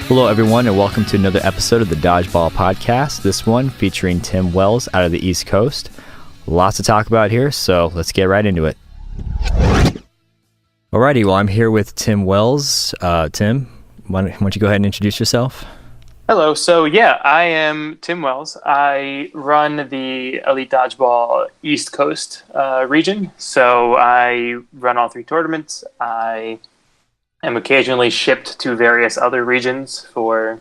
Hello, everyone, and welcome to another episode of the Dodgeball Podcast. This one featuring Tim Wells out of the East Coast. Lots to talk about here, so let's get right into it. Alrighty, well, I'm here with Tim Wells. Tim, why don't you go ahead and introduce yourself? Hello. So, I am Tim Wells. I run the Elite Dodgeball East Coast region. So I run all three tournaments. I am occasionally shipped to various other regions for,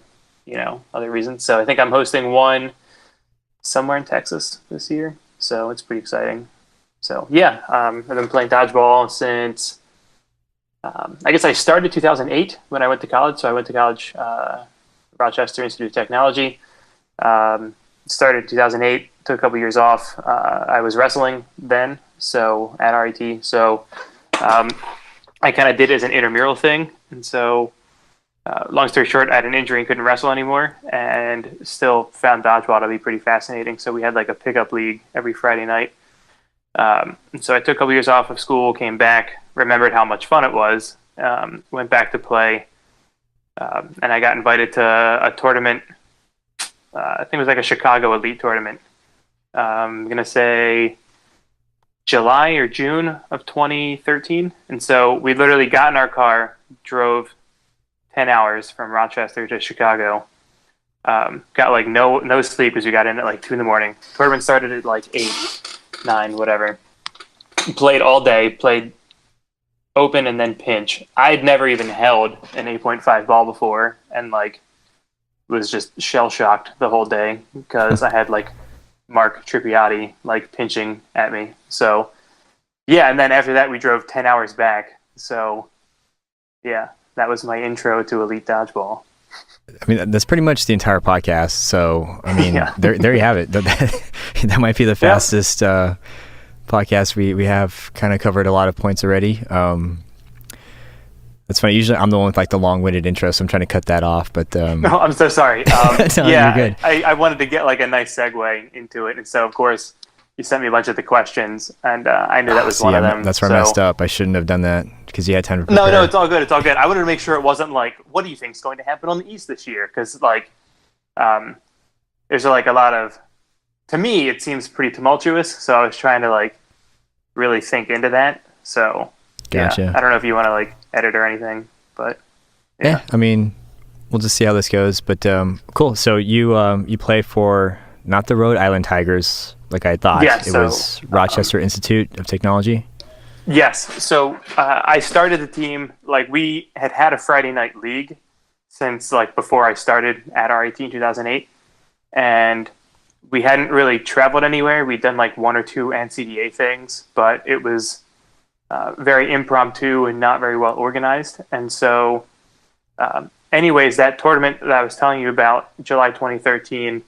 other reasons. So I think I'm hosting one somewhere in Texas this year. So it's pretty exciting. So, I've been playing dodgeball since, I guess I started 2008 when I went to college. So I went to college, Rochester Institute of Technology. Started in 2008, took a couple years off. I was wrestling then, so at R.I.T. So I kind of did it as an intramural thing. And so, long story short, I had an injury and couldn't wrestle anymore, and still found dodgeball to be pretty fascinating. So we had like a pickup league every Friday night. And so I took a couple years off of school, came back, remembered how much fun it was, went back to play. And I got invited to a tournament. I think it was like a Chicago Elite tournament. I'm going to say July or June of 2013. And so we literally got in our car, drove 10 hours from Rochester to Chicago. Got like no sleep because we got in at like 2 a.m. Tournament started at like 8, 9, whatever. Played all day, played open and then pinch. I'd never even held an 8.5 ball before, and like was just shell shocked the whole day because I had like Mark Trippiati like pinching at me. So and then after that we drove 10 hours back. So that was my intro to Elite Dodgeball. I mean, that's pretty much the entire podcast. So I mean, there you have it. That might be the fastest podcast we have. Kind of covered a lot of points already. That's funny. Usually I'm the one with like the long-winded intro, so I'm trying to cut that off. But no, I'm so sorry. No, you're good. I wanted to get like a nice segue into it, and so of course you sent me a bunch of the questions, and I knew that was one of them. That's where I messed up. I shouldn't have done that because you had time to prepare. No, it's all good. It's all good. I wanted to make sure it wasn't like, what do you think is going to happen on the East this year? Because like, there's like a lot of, to me, it seems pretty tumultuous. So I was trying to like really think into that. So gotcha. I don't know if you want to like edit or anything, but yeah. I mean, we'll just see how this goes. But cool. So you play for not the Rhode Island Tigers, like I thought. Yeah, it was Rochester Institute of Technology. Yes. So I started the team, like we had a Friday night league since like before I started at R.I.T. in 2008. And we hadn't really traveled anywhere. We'd done like 1 or 2 NCDA things, but it was very impromptu and not very well organized. And so anyways, that tournament that I was telling you about, July 2013,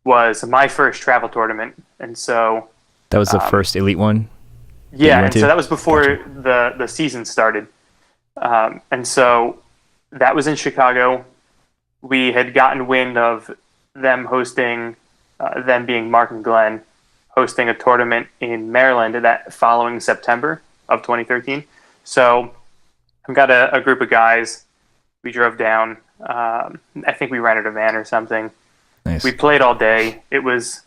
was my first travel tournament. And so that was the first Elite one? Yeah, and so that was before the season started. And so that was in Chicago. We had gotten wind of them hosting, them being Mark and Glenn, hosting a tournament in Maryland that following September of 2013. So I've got a group of guys. We drove down. I think we rented a van or something. Nice. We played all day. It was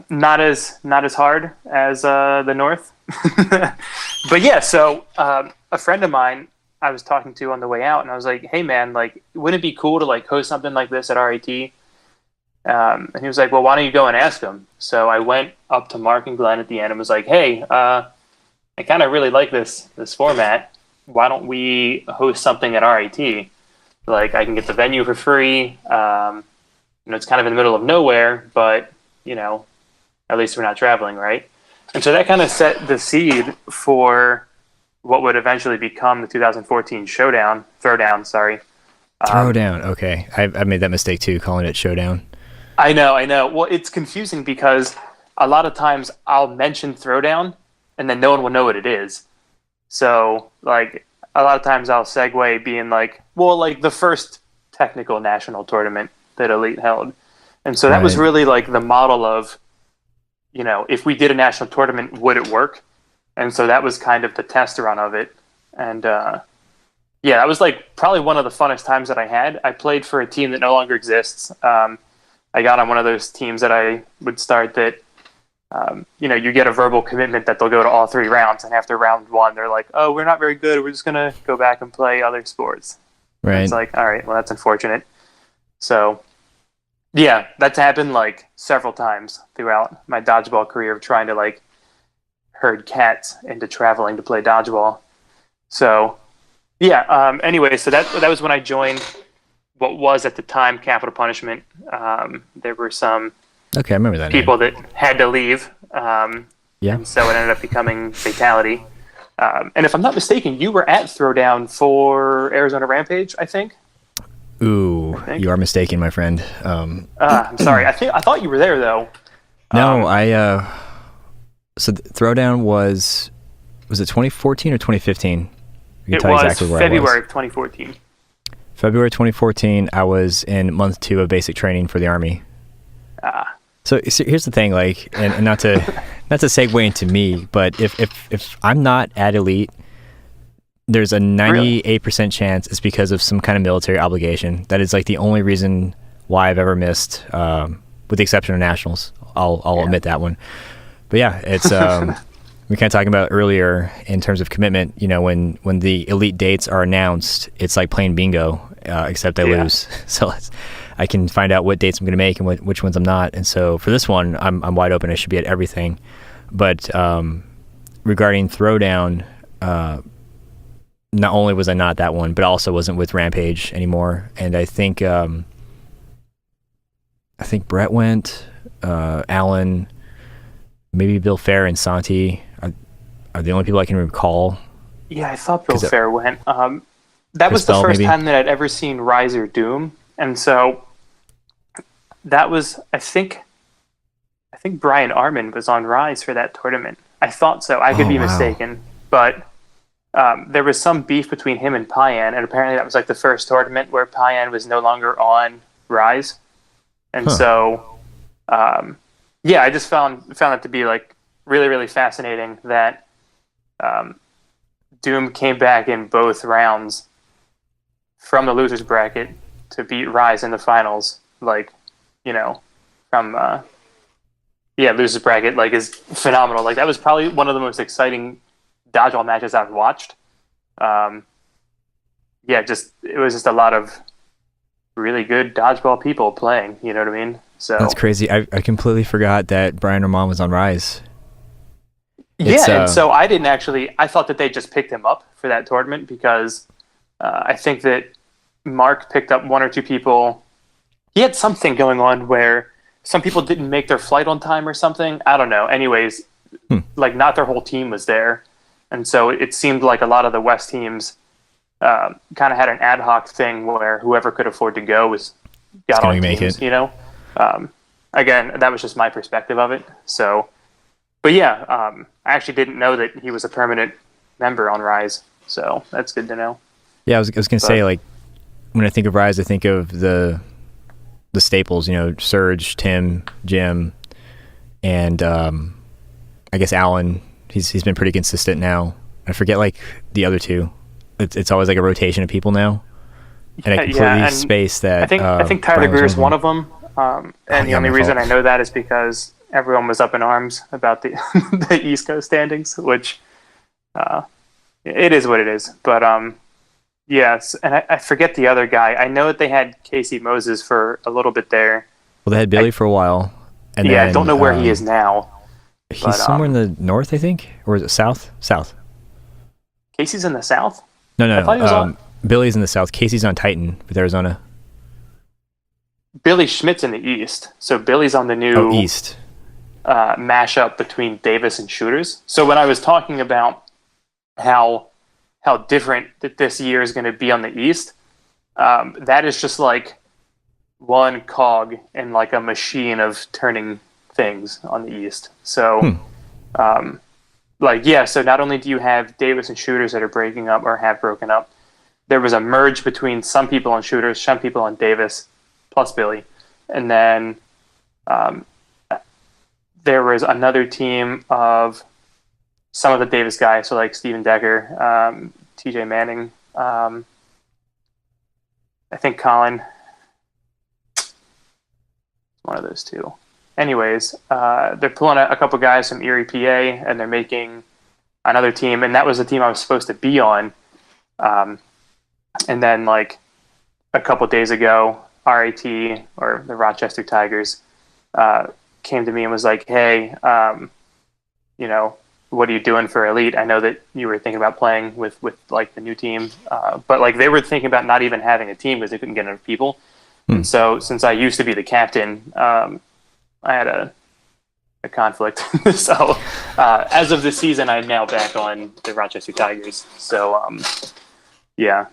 not as hard as the North. But so a friend of mine I was talking to on the way out, and I was like, hey man, like wouldn't it be cool to like host something like this at R.I.T.? And he was like, well, why don't you go and ask them? So I went up to Mark and Glenn at the end and was like, hey, I kind of really like this format. Why don't we host something at R.I.T.? Like I can get the venue for free. It's kind of in the middle of nowhere, but at least we're not traveling, right? And so that kind of set the seed for what would eventually become the 2014 Throwdown. Throwdown, okay. I made that mistake too, calling it Showdown. I know. Well, it's confusing because a lot of times I'll mention Throwdown and then no one will know what it is. So, like, a lot of times I'll segue being like, well, like the first technical national tournament that Elite held. And so that was really like the model of, if we did a national tournament, would it work? And so that was kind of the test run of it. And yeah, that was like probably one of the funnest times that I had. I played for a team that no longer exists. I got on one of those teams that I would start that, you get a verbal commitment that they'll go to all 3 rounds, and after round 1, they're like, "Oh, we're not very good. We're just gonna go back and play other sports." And Right. it's like, all right, well, that's unfortunate. So, yeah, that's happened like several times throughout my dodgeball career of trying to like herd cats into traveling to play dodgeball. So, yeah. Anyway, so that was when I joined what was at the time Capital Punishment. There were some Okay, I remember that people name. that had to leave, Yeah. and so it ended up becoming Fatality. And if I'm not mistaken, you were at Throwdown for Arizona Rampage, I think. Ooh, you are mistaken, my friend. I'm sorry. I thought you were there though. No, so Throwdown was it 2014 or 2015? I can It tell you was exactly where February I was. of 2014. February 2014, I was in month 2 of basic training for the Army. So here's the thing, like, and not to segue into me, but if I'm not at Elite, there's a 98% chance it's because of some kind of military obligation. That is like the only reason why I've ever missed, with the exception of nationals. I'll admit that one. But yeah, it's we kind of talking about earlier in terms of commitment. When the Elite dates are announced, it's like playing bingo, except I lose. So I can find out what dates I'm going to make and which ones I'm not. And so for this one, I'm wide open. I should be at everything. But regarding Throwdown, not only was I not that one, but also wasn't with Rampage anymore. And I think Brett went, Alan, maybe Bill Fair and Santi are the only people I can recall. Yeah, I thought Bill Fair went. That was the first time that I'd ever seen Rise or Doom, and so that was I think Brian Arman was on Rise for that tournament. I thought so. I could be mistaken, but there was some beef between him and Payan, and apparently that was like the first tournament where Payan was no longer on Rise, and so I just found it to be like really, really fascinating that Doom came back in both rounds from the losers bracket to beat Rise in the finals. Like, from losers bracket, like, is phenomenal. Like, that was probably one of the most exciting dodgeball matches I've watched. It was just a lot of really good dodgeball people playing. You know what I mean? So that's crazy. I completely forgot that Brian Ramon was on Rise. And so I didn't actually. I thought that they just picked him up for that tournament because I think that Mark picked up 1 or 2 people. He had something going on where some people didn't make their flight on time or something. I don't know. Anyways, like, not their whole team was there, and so it seemed like a lot of the West teams kind of had an ad hoc thing where whoever could afford to go got on teams. Again, that was just my perspective of it. So. But yeah, I actually didn't know that he was a permanent member on Rise, so that's good to know. Yeah, I was gonna say, like, when I think of Rise, I think of the staples, Serge, Tim, Jim, and I guess Alan. He's been pretty consistent now. I forget like the other 2. It's always like a rotation of people now, and I completely space that. I think Tyler Greer's one of them, and the only reason I know that is because everyone was up in arms about the the East Coast standings, which it is what it is. But yes, and I forget the other guy. I know that they had Casey Moses for a little bit there. Well, they had Billy for a while. And I don't know where he is now. He's somewhere in the north, I think, or is it south? South. Casey's in the south? No. I thought he was on... Billy's in the south. Casey's on Titan with Arizona. Billy Schmidt's in the east, so Billy's on the new east mashup between Davis and Shooters. So when I was talking about how different that this year is going to be on the east, that is just like one cog in like a machine of turning things on the east. So so not only do you have Davis and Shooters that are breaking up or have broken up, there was a merge between some people on Shooters, some people on Davis, plus Billy, and then there was another team of some of the Davis guys, so like Steven Decker, TJ Manning, I think Colin, one of those two. Anyways, they're pulling a couple guys from Erie, PA, and they're making another team, and that was the team I was supposed to be on. And then, like, a couple days ago, R.I.T, or the Rochester Tigers, came to me and was like, hey, you know, what are you doing for Elite? I know that you were thinking about playing with like, the new team, but, like, they were thinking about not even having a team because they couldn't get enough people. And so, since I used to be the captain, I had a conflict. So, as of this season, I'm now back on the Rochester Tigers. So, yeah.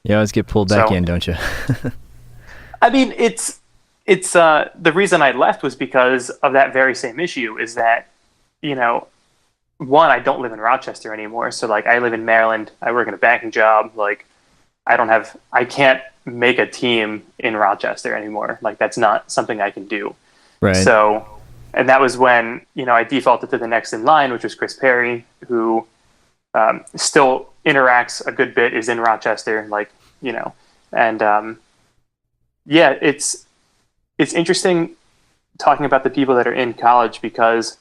You always get pulled back in, don't you? I mean, it's the reason I left was because of that very same issue. Is that, you know, one, I don't live in Rochester anymore. So, like, I live in Maryland. I work in a banking job. Like, I can't make a team in Rochester anymore. Like, that's not something I can do. Right. So, and that was when, you know, I defaulted to the next in line, which was Chris Perry, who still interacts a good bit, is in Rochester, like, you know, and yeah, it's interesting talking about the people that are in college, because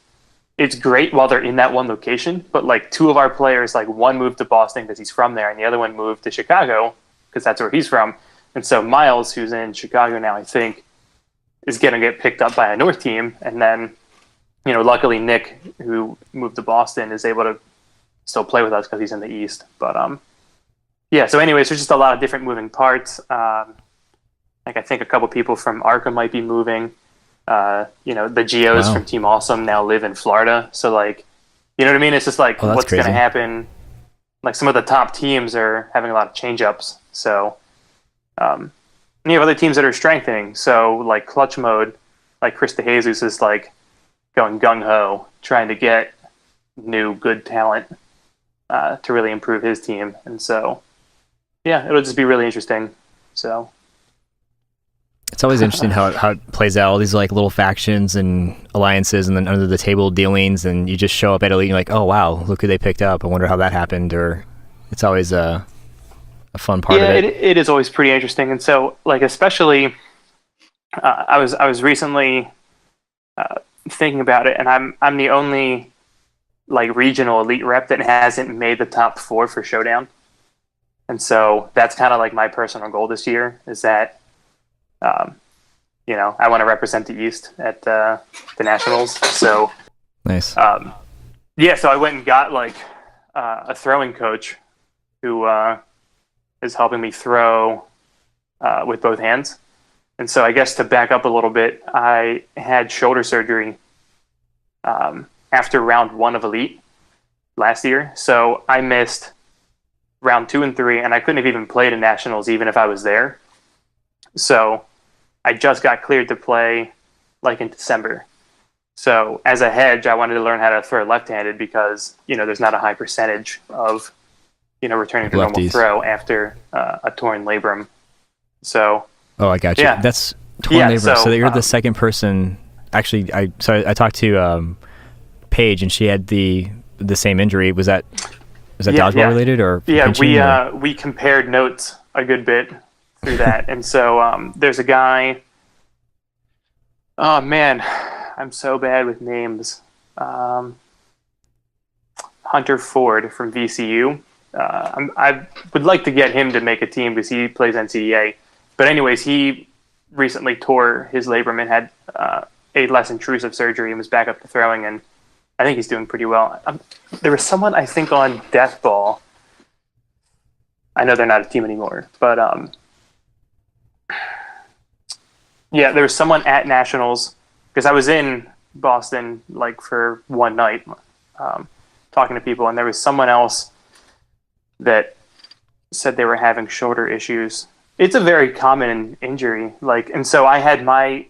it's great while they're in that one location, but, like, two of our players, like, one moved to Boston because he's from there, and the other one moved to Chicago because that's where he's from. And so Miles, who's in Chicago now, I think, is going to get picked up by a North team. And then, you know, luckily Nick, who moved to Boston, is able to still play with us because he's in the East. But, yeah, so anyways, there's just a lot of different moving parts. Like, I think a couple people from Arkham might be moving. You know, the Geos from Team Awesome now live in Florida. So, like, you know what I mean? It's just like, what's going to happen? Like, some of the top teams are having a lot of change-ups. So, and you have other teams that are strengthening. So, like, Clutch Mode, like, Chris DeJesus is, like, going gung-ho, trying to get new, good talent to really improve his team. And so, yeah, it'll just be really interesting. So, it's always interesting how it plays out, all these, like, little factions and alliances and then under the table dealings, and you just show up at Elite and you're like, oh, wow, look who they picked up. I wonder how that happened. Or it's always a fun part of it. Yeah, it is always pretty interesting. And so, like, especially, I was recently thinking about it, and I'm the only, like, regional Elite rep that hasn't made the top 4 for Showdown. And so that's kind of like my personal goal this year, is that, you know, I want to represent the East at the Nationals. So nice. Yeah, so I went and got, like, a throwing coach who is helping me throw with both hands. And so I guess to back up a little bit, I had shoulder surgery after round 1 of Elite last year. So I missed round 2 and 3, and I couldn't have even played in Nationals even if I was there. So I just got cleared to play, like, in December. So as a hedge, I wanted to learn how to throw left-handed because, you know, there's not a high percentage of, you know, returning to normal throw after a torn labrum. So. Oh, I got you. Yeah. That's torn labrum. So you're the second person. Actually, I talked to Paige, and she had the same injury. Was that dodgeball related or? Yeah, we compared notes a good bit through that, and so there's a guy. Oh man, I'm so bad with names. Hunter Ford from VCU. I would like to get him to make a team because he plays NCAA. But anyways, he recently tore his labrum and had a less intrusive surgery and was back up to throwing, and I think he's doing pretty well. There was someone, I think, on Death Ball. I know they're not a team anymore, but yeah, there was someone at Nationals, because I was in Boston, like, for one night talking to people, and there was someone else that said they were having shoulder issues. It's a very common injury, like, and so I had my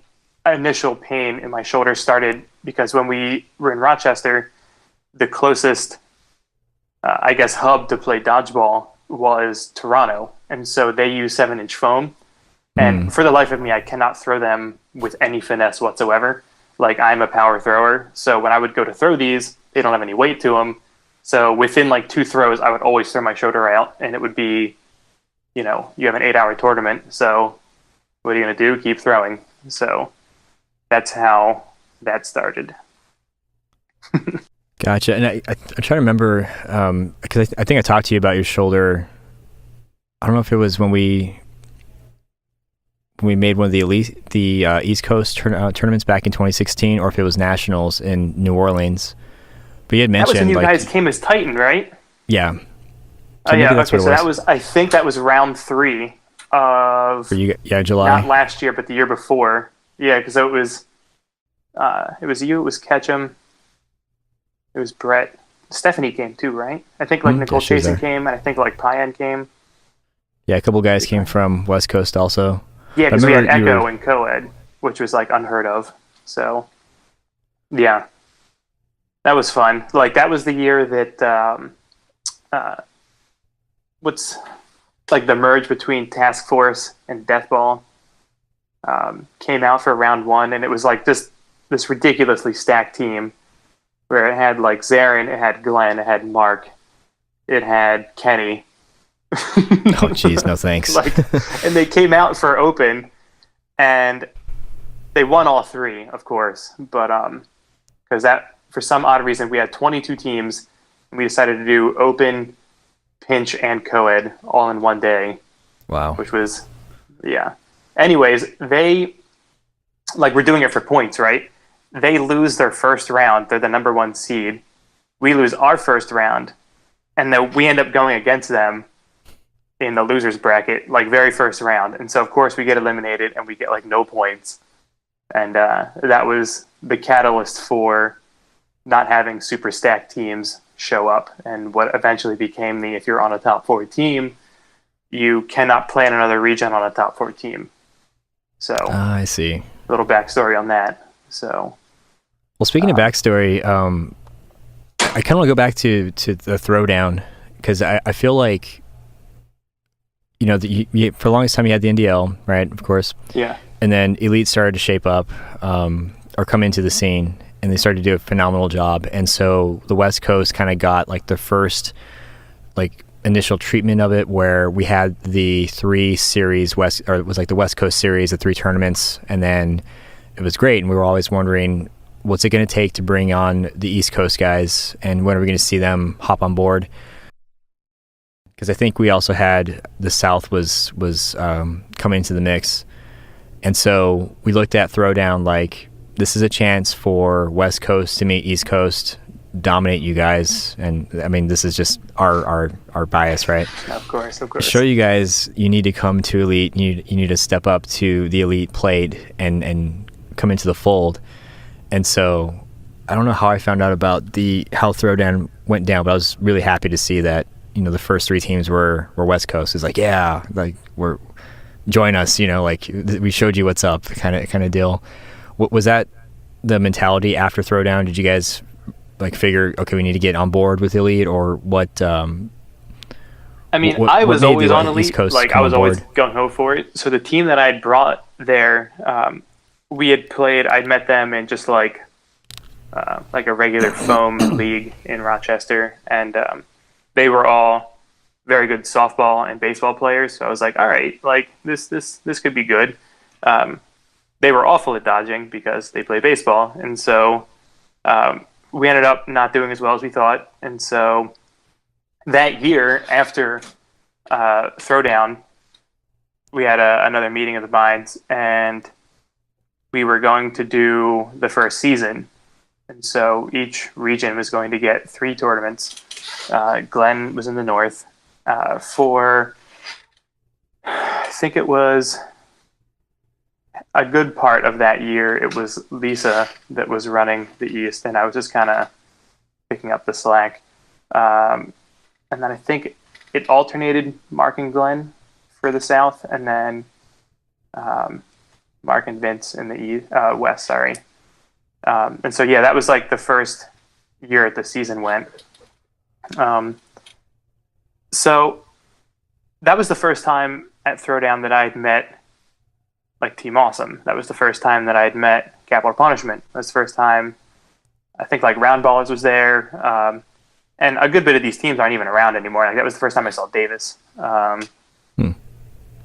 initial pain in my shoulder started because when we were in Rochester, the closest, I guess, hub to play dodgeball was Toronto, and so they use 7-inch foam. And for the life of me, I cannot throw them with any finesse whatsoever. Like, I'm a power thrower, so when I would go to throw these, they don't have any weight to them. So within, like, 2 throws, I would always throw my shoulder out, and it would be, you have an 8-hour tournament. So what are you going to do? Keep throwing. So that's how that started. Gotcha. And I try to remember, because I think I talked to you about your shoulder. I don't know if it was when we made one of the East Coast tournaments back in 2016, or if it was nationals in New Orleans. But you had mentioned that was when you guys came as Titan, right? Yeah. So yeah. Okay. So I think that was round 3 of July. Not last year, but the year before. Yeah, because it was you, it was Ketchum, it was Brett. Stephanie came too, right? I think Nicole Chasen came, and I think Payan came. Yeah, a couple guys came from West Coast also. Yeah, because we had Echo and co-ed, which was unheard of. So, yeah, that was fun. That was the year that what's the merge between Task Force and Deathball came out for round 1, and it was this ridiculously stacked team where it had Zarin, it had Glenn, it had Mark, it had Kenny. Oh jeez, no thanks. And they came out for open, and they won all 3, of course. But because that, for some odd reason, we had 22 teams, and we decided to do open, pinch, and co-ed all in one day. Wow. Which was, yeah. Anyways, they we're doing it for points, right? They lose their first round. They're the number 1 seed. We lose our first round, and then we end up going against them in the losers bracket, very first round. And so, of course, we get eliminated, and we get no points. And that was the catalyst for not having super stacked teams show up, and what eventually became if you're on a top 4 team, you cannot play in another region on a top 4 team. So I see. A little backstory on that. So, well, speaking of backstory, I kind of want to go back to the throwdown, because I feel like, for the longest time you had the NDL, right? Of course. Yeah. And then Elite started to shape up, or come into the scene, and they started to do a phenomenal job. And so the West Coast kind of got the first initial treatment of it, where we had the 3 series it was the West Coast series, the 3 tournaments, and then it was great. And we were always wondering, what's it going to take to bring on the East Coast guys, and when are we going to see them hop on board? Because I think we also had the South was coming into the mix. And so we looked at Throwdown this is a chance for West Coast to meet East Coast, dominate you guys. And I mean, this is just our bias, right? Of course. Show you guys you need to come to Elite. You need to step up to the Elite plate and come into the fold. And so I don't know how I found out about how Throwdown went down, but I was really happy to see that, the first 3 teams were West Coast. It's we're join us, we showed you what's up kind of deal. Was that the mentality after Throwdown? Did you guys figure, okay, we need to get on board with Elite, or what? I mean, I was always on Elite. I was always gung ho for it. So the team that I had brought there, we had played. I'd met them in just a regular foam league in Rochester, and they were all very good softball and baseball players. So I was all right, this could be good. They were awful at dodging because they play baseball, and so we ended up not doing as well as we thought. And so that year, after Throwdown, we had another meeting of the minds, and we were going to do the first season. And so each region was going to get 3 tournaments. Glenn was in the north. For, I think it was a good part of that year, it was Lisa that was running the East, and I was just kind of picking up the slack. And then I think it alternated Mark and Glenn for the South, and then Mark and Vince in the West, sorry. And so, yeah, that was the first year the season went. So that was the first time at Throwdown that I had met Team Awesome. That was the first time that I had met Capital Punishment. That was the first time, I think Round Ballers was there. And a good bit of these teams aren't even around anymore. That was the first time I saw Davis.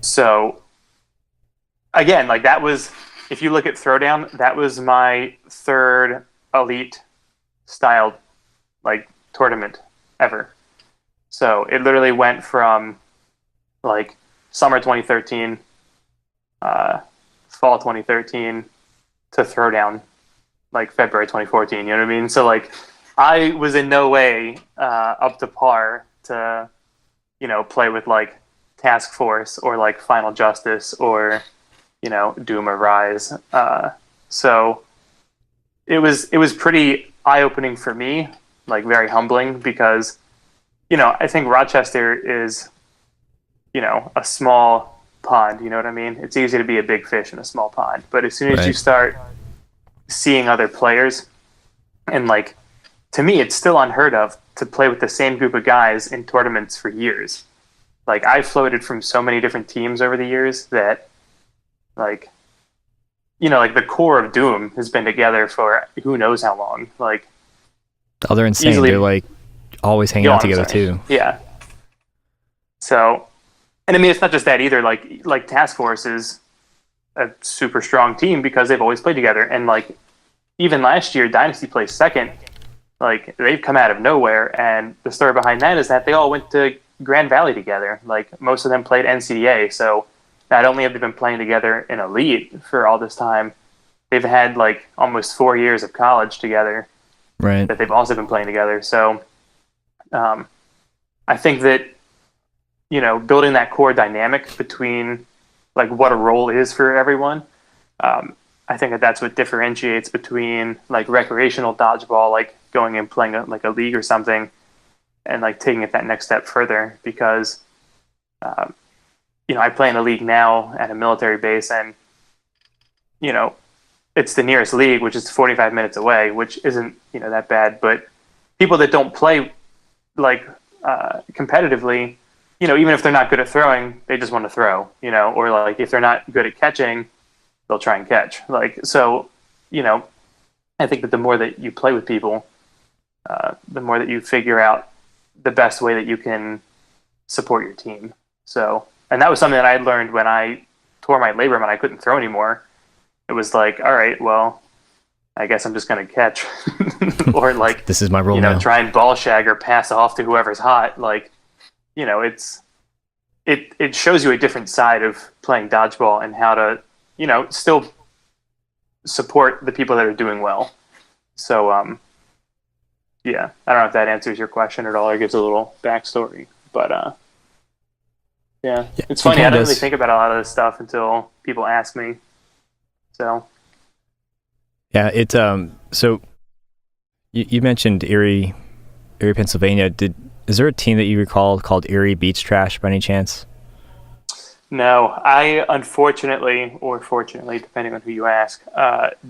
So again, like that was, if you look at Throwdown, that was my third elite styled like tournament ever. So it literally went from like summer 2013, fall 2013 to Throwdown like February 2014. You know what I mean? So like I was in no way up to par to, you know, play with like Task Force or like Final Justice or, you know, Doom or Rise. So it was pretty eye opening for me, like very humbling, because, you know, I think Rochester is, you know, a small pond. You know what I mean? It's easy to be a big fish in a small pond, but as soon as you start seeing other players, and like, to me, it's still unheard of to play with the same group of guys in tournaments for years. Like, I've floated from so many different teams over the years that, like, you know, like the core of Doom has been together for who knows how long. Like, oh, they're insane. They're like always hanging out together too. Yeah. So, and I mean, it's not just that either. Like Task Force is a super strong team because they've always played together. And like, even last year, Dynasty placed second. Like, they've come out of nowhere. And the story behind that is that they all went to Grand Valley together. Like, most of them played NCDA. So not only have they been playing together in Elite for all this time, they've had like almost 4 years of college together. Right. That they've also been playing together. So I think that, you know, building that core dynamic between like what a role is for everyone, I think that that's what differentiates between like recreational dodgeball, like going and playing like a league or something, and like taking it that next step further. Because you know, I play in a league now at a military base, and, you know, it's the nearest league, which is 45 minutes away, which isn't, you know, that bad. But people that don't play like competitively, you know, even if they're not good at throwing, they just want to throw, you know, or like if they're not good at catching, they'll try and catch. Like, so, you know, I think that the more that you play with people, the more that you figure out the best way that you can support your team. So, and that was something that I had learned when I tore my labrum and I couldn't throw anymore. It was like, all right, well, I guess I'm just going to catch. Or like, this is my role, you know, now. try and ball shag or pass off to whoever's hot. Like, you know, it shows you a different side of playing dodgeball and how to, you know, still support the people that are doing well. So, yeah, I don't know if that answers your question at all or gives a little backstory, but yeah, it's funny. I don't really think about a lot of this stuff until people ask me. So, yeah, it so you mentioned Erie, Pennsylvania. Is there a team that you recall called Erie Beach Trash by any chance? No, I unfortunately, or fortunately, depending on who you ask,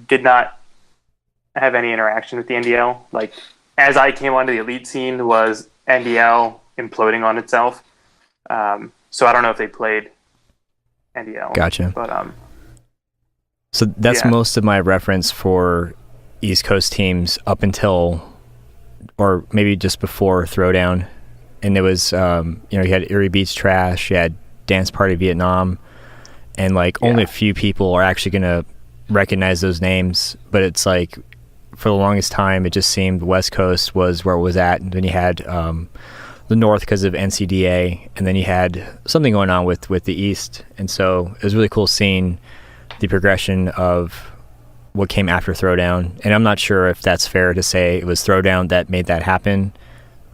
did not have any interaction with the NDL. Like, as I came onto the Elite scene, was NDL imploding on itself. So I don't know if they played NDL. Gotcha. But so that's most of my reference for East Coast teams up until, or maybe just before Throwdown. And it was, you know, you had Erie Beach Trash, you had Dance Party Vietnam, and like only a few people are actually going to recognize those names. But it's like, for the longest time, it just seemed West Coast was where it was at. And then you had the North because of NCDA, and then you had something going on with the East. And so it was really cool seeing the progression of what came after Throwdown. And I'm not sure if that's fair to say it was Throwdown that made that happen,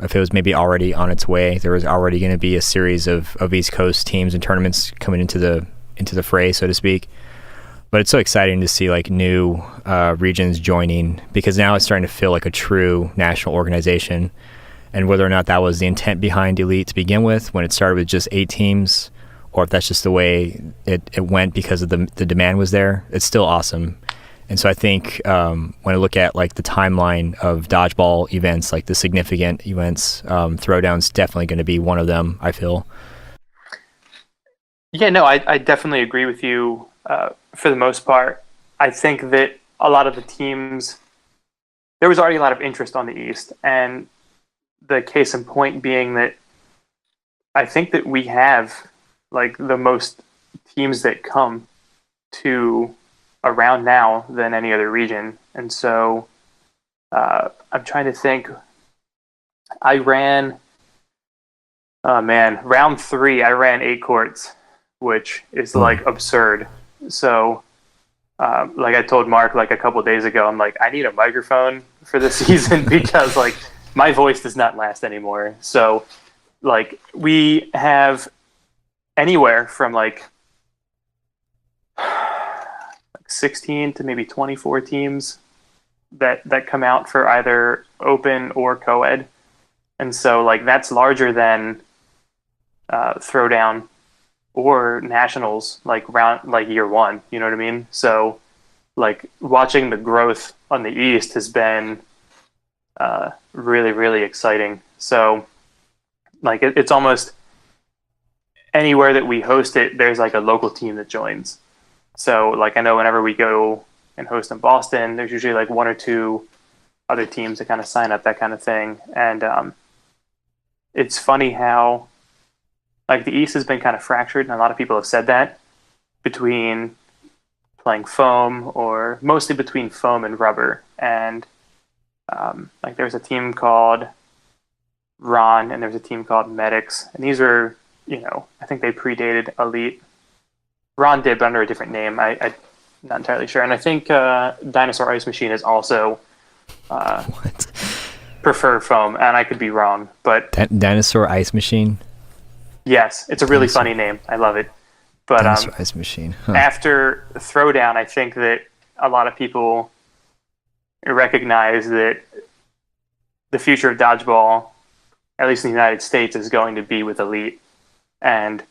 if it was maybe already on its way. There was already going to be a series of East Coast teams and tournaments coming into the fray, so to speak. But it's so exciting to see like new regions joining, because now it's starting to feel like a true national organization. And whether or not that was the intent behind Elite to begin with, when it started with just 8 teams, or if that's just the way it went because of the demand was there, it's still awesome. And so I think when I look at like the timeline of dodgeball events, like the significant events, Throwdown's definitely going to be one of them, I feel. Yeah, no, I definitely agree with you for the most part. I think that a lot of the teams, there was already a lot of interest on the East, and the case in point being that I think that we have like the most teams that come to around now than any other region. And so I'm trying to think. I ran, oh man, round 3, I ran 8 courts, which is like absurd. So, like I told Mark like a couple of days ago, I'm like, I need a microphone for this season because like my voice does not last anymore. So, like we have anywhere from like 16 to maybe 24 teams that come out for either open or co-ed. And so like that's larger than throwdown or nationals like year 1, you know what I mean? So like watching the growth on the East has been really, really exciting. So like it's almost anywhere that we host it, there's like a local team that joins. So like I know whenever we go and host in Boston, there's usually like 1 or 2 other teams that kind of sign up, that kind of thing. And it's funny how like the East has been kind of fractured, and a lot of people have said that, between playing foam, or mostly between foam and rubber. And like there's a team called Ron and there's a team called Medics, and these are, you know, I think they predated Elite. Ron did, but under a different name. I'm not entirely sure. And I think Dinosaur Ice Machine is also prefer foam, and I could be wrong, but Dinosaur Ice Machine. Yes, it's a really funny name. I love it. But Dinosaur Ice Machine. Huh. After Throwdown, I think that a lot of people recognize that the future of dodgeball, at least in the United States, is going to be with Elite. And,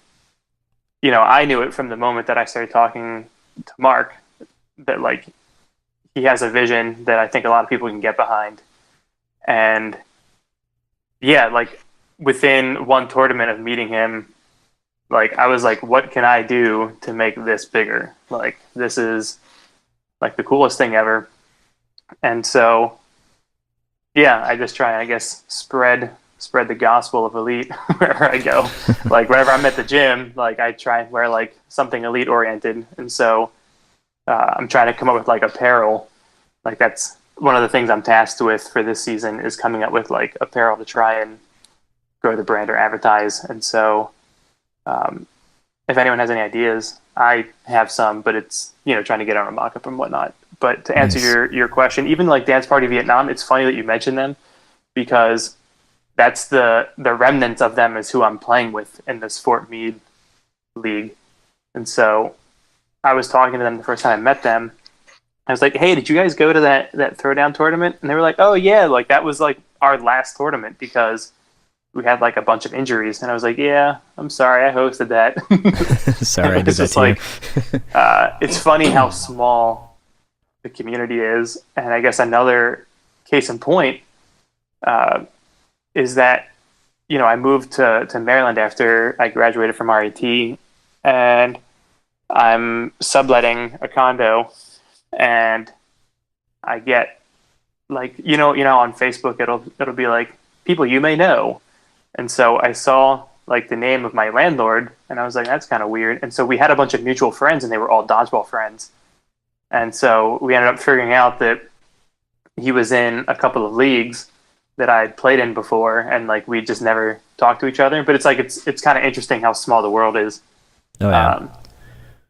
you know, I knew it from the moment that I started talking to Mark, that like he has a vision that I think a lot of people can get behind. And yeah, like within one tournament of meeting him, like I was like, what can I do to make this bigger? Like this is like the coolest thing ever. And so yeah, I just try, I guess, spread the gospel of Elite wherever I go. Like whenever I'm at the gym, like I try and wear like something Elite oriented. And so I'm trying to come up with like apparel. Like that's one of the things I'm tasked with for this season, is coming up with like apparel to try and grow the brand or advertise. And so if anyone has any ideas, I have some, but it's, you know, trying to get on a mock-up and whatnot. But to answer your question, even like Dance Party Vietnam, it's funny that you mentioned them, because that's the remnants of them is who I'm playing with in this Fort Meade league. And so I was talking to them the first time I met them. I was like, hey, did you guys go to that Throwdown tournament? And they were like, oh yeah, like that was like our last tournament because we had like a bunch of injuries. And I was like, yeah, I'm sorry, I hosted that. Sorry, I did that to you. It's funny how small the community is. And I guess another case in point is that, you know, I moved to Maryland after I graduated from R.I.T, and I'm subletting a condo, and I get like, you know, on Facebook, it'll be like people you may know. And so I saw like the name of my landlord, and I was like, that's kind of weird. And so we had a bunch of mutual friends, and they were all dodgeball friends. And so we ended up figuring out that he was in a couple of leagues that I'd played in before, and like we just never talked to each other. But it's like it's kind of interesting how small the world is. Oh yeah.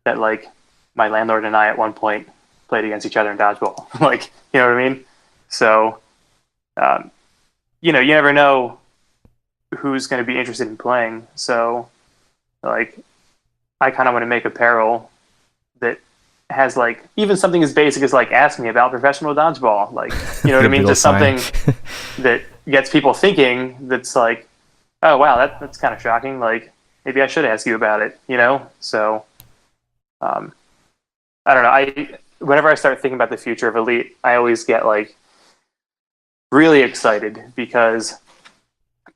That like my landlord and I at one point played against each other in dodgeball. Like, you know what I mean? So, you know, you never know who's going to be interested in playing. So, like, I kind of want to make apparel that has like even something as basic as like ask me about professional dodgeball. Like, you know what I mean? Just something that gets people thinking. That's like, oh wow, that's kind of shocking. Like, maybe I should ask you about it. You know? So, I don't know. Whenever I start thinking about the future of Elite, I always get like really excited, because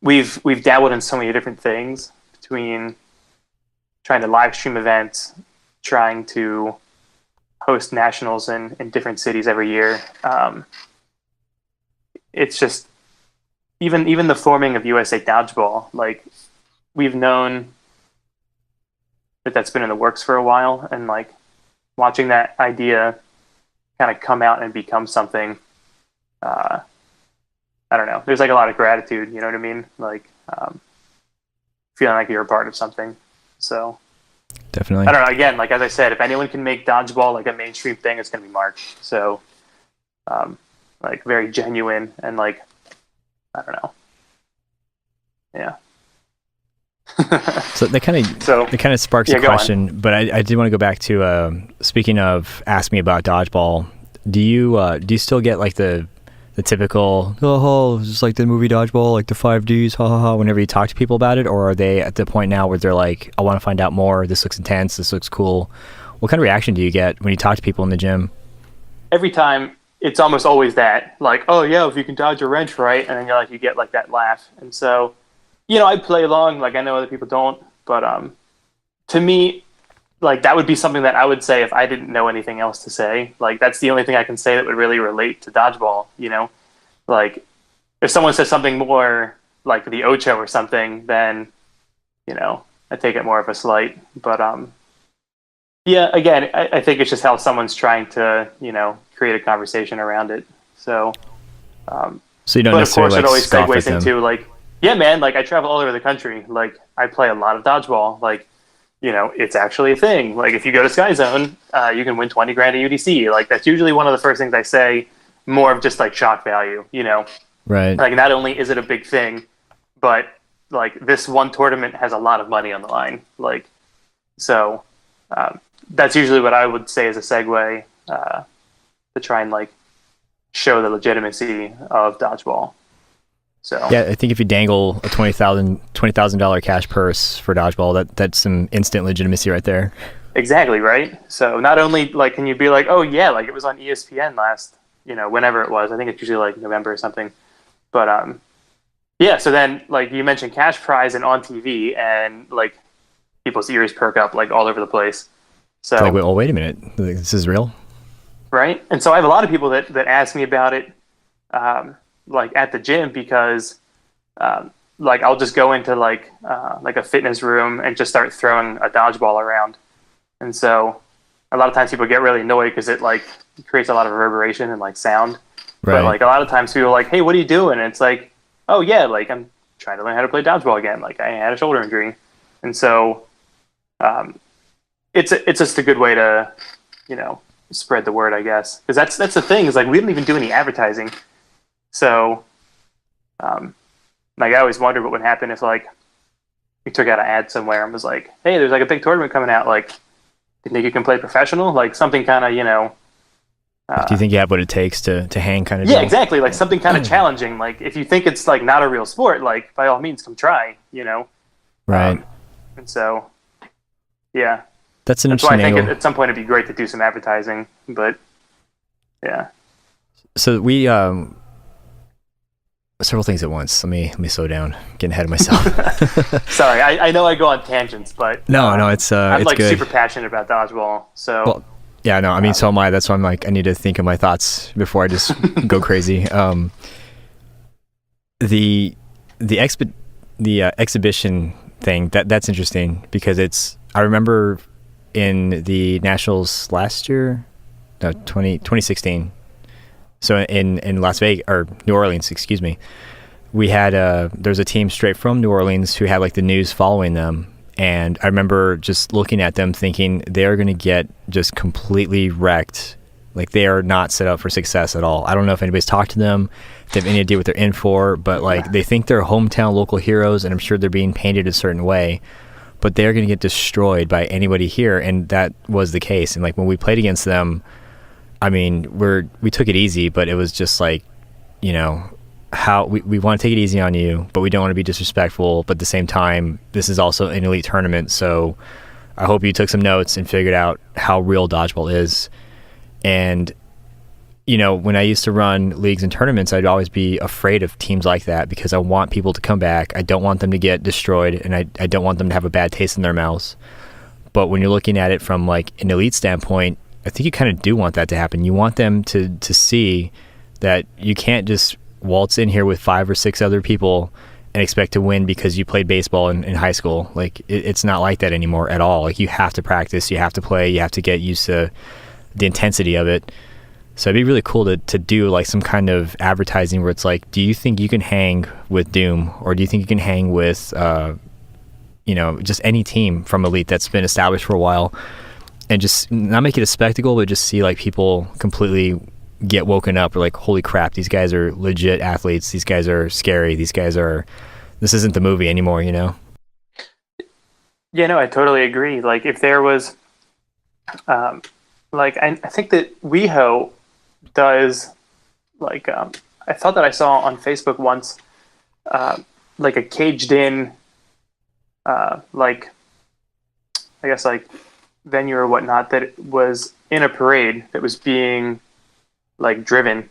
we've dabbled in so many different things, between trying to live stream events, trying to host nationals in different cities every year. It's just even the forming of USA Dodgeball. Like, we've known that's been in the works for a while, and like watching that idea kind of come out and become something. I don't know. There's like a lot of gratitude. You know what I mean? Like feeling like you're a part of something. So definitely. I don't know. Again, like as I said, if anyone can make dodgeball like a mainstream thing, it's going to be Mark. So like very genuine and like I don't know. Yeah. So that kind of sparks a question, but I did want to go back to speaking of ask me about dodgeball. Do you still get like the typical just like the movie Dodgeball, like the 5Ds, ha ha ha, whenever you talk to people about it, or are they at the point now where they're like, I want to find out more, this looks intense, this looks cool? What kind of reaction do you get when you talk to people in the gym? Every time it's almost always that, like, oh yeah, if you can dodge a wrench right, and then you're like, you get like that laugh. And so, you know, I play along, like I know other people don't, but to me, like that would be something that I would say if I didn't know anything else to say. Like that's the only thing I can say that would really relate to dodgeball, you know? Like if someone says something more like the Ocho or something, then, you know, I take it more of a slight. But yeah, again, I think it's just how someone's trying to, you know, create a conversation around it. So so you don't necessarily of course like it always segues into like, yeah, man, like I travel all over the country. Like I play a lot of dodgeball. Like, you know, it's actually a thing. Like if you go to Sky Zone, you can win 20 grand at UDC. Like that's usually one of the first things I say, more of just like shock value, you know? Right. Like not only is it a big thing, but like this one tournament has a lot of money on the line. Like, so that's usually what I would say as a segue to try and like show the legitimacy of dodgeball. So yeah, I think if you dangle a $20,000 cash purse for dodgeball, that's some instant legitimacy right there. Exactly, right? So not only like can you be like, oh yeah, like it was on ESPN last, you know, whenever it was. I think it's usually like November or something. But yeah, so then like you mentioned cash prize and on TV, and like people's ears perk up like all over the place. So it's like, wait a minute, this is real, right? And so I have a lot of people that ask me about it. Like at the gym because like I'll just go into like a fitness room and just start throwing a dodgeball around. And so a lot of times people get really annoyed because it like creates a lot of reverberation and like sound. Right. But like a lot of times people are like, hey, what are you doing? And it's like, oh yeah, like I'm trying to learn how to play dodgeball again. Like I had a shoulder injury. And so it's just a good way to, you know, spread the word, I guess. Because that's the thing is like we didn't even do any advertising. So, like I always wondered what would happen if like we took out an ad somewhere and was like, "Hey, there's like a big tournament coming out. Like, do you think you can play professional? Like something kind of, you know." Do you think you have what it takes to hang kind of? Yeah, deal? exactly. Like something kind of challenging. Like if you think it's like not a real sport, like by all means, come try. You know. Right. And so, yeah. That's an interesting why I angle. think at some point it'd be great to do some advertising, but yeah. So we several things at once. Let me slow down. Getting ahead of myself. Sorry, I know I go on tangents, but no, it's I'm it's like good. super passionate about dodgeball. So well, yeah, no, I mean so am I. That's why I'm like I need to think of my thoughts before I just go crazy. The exhibition thing that's interesting because I remember in the Nationals last year, no 2016. So in Las Vegas or New Orleans, excuse me, we had there's a team straight from New Orleans who had like the news following them, and I remember just looking at them thinking they're going to get just completely wrecked. Like they are not set up for success at all. I don't know if anybody's talked to them, if they have any idea what they're in for, but like they think they're hometown local heroes, and I'm sure they're being painted a certain way, but they're going to get destroyed by anybody here, and that was the case. And like when we played against them, I mean, we took it easy, but it was just like, you know, how we want to take it easy on you, but we don't want to be disrespectful. But at the same time, this is also an elite tournament, so I hope you took some notes and figured out how real dodgeball is. And, you know, when I used to run leagues and tournaments, I'd always be afraid of teams like that because I want people to come back. I don't want them to get destroyed, and I don't want them to have a bad taste in their mouths. But when you're looking at it from like an elite standpoint, I think you kind of do want that to happen. You want them to see that you can't just waltz in here with 5 or 6 other people and expect to win because you played baseball in high school. Like it's not like that anymore at all. Like you have to practice, you have to play, you have to get used to the intensity of it. So it'd be really cool to do like some kind of advertising where it's like, do you think you can hang with Doom, or do you think you can hang with just any team from Elite that's been established for a while, and just not make it a spectacle, but just see like people completely get woken up, or like, holy crap, these guys are legit athletes, these guys are scary, this isn't the movie anymore, Yeah, no, I totally agree. Like if there was I think that WeHo does like I thought that I saw on Facebook once like a caged in like I guess like venue or whatnot that it was in a parade that was being like driven,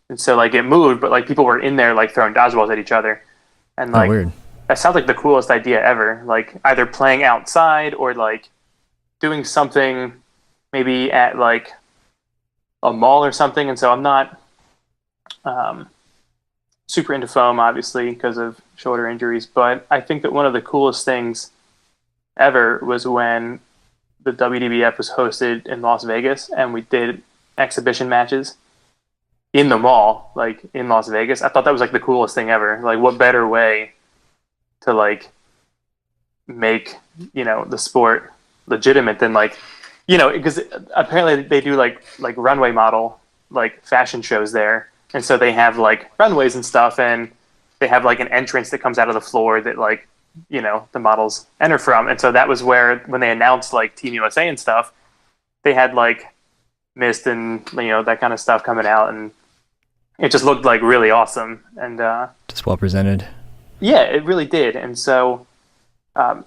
and so like it moved, but like people were in there like throwing dodgeballs at each other, and like weird. That sounds like the coolest idea ever. Like either playing outside or like doing something maybe at like a mall or something. And so I'm not super into foam, obviously, because of shoulder injuries, but I think that one of the coolest things ever was when the WDBF was hosted in Las Vegas and we did exhibition matches in the mall, like in Las Vegas. I thought that was like the coolest thing ever. Like what better way to like make, the sport legitimate than like, because apparently they do like runway model, like fashion shows there. And so they have like runways and stuff, and they have like an entrance that comes out of the floor that like, the models enter from. And so that was where, when they announced like Team USA and stuff, they had like mist and, that kind of stuff coming out, and it just looked like really awesome. And just well presented. Yeah, it really did. And so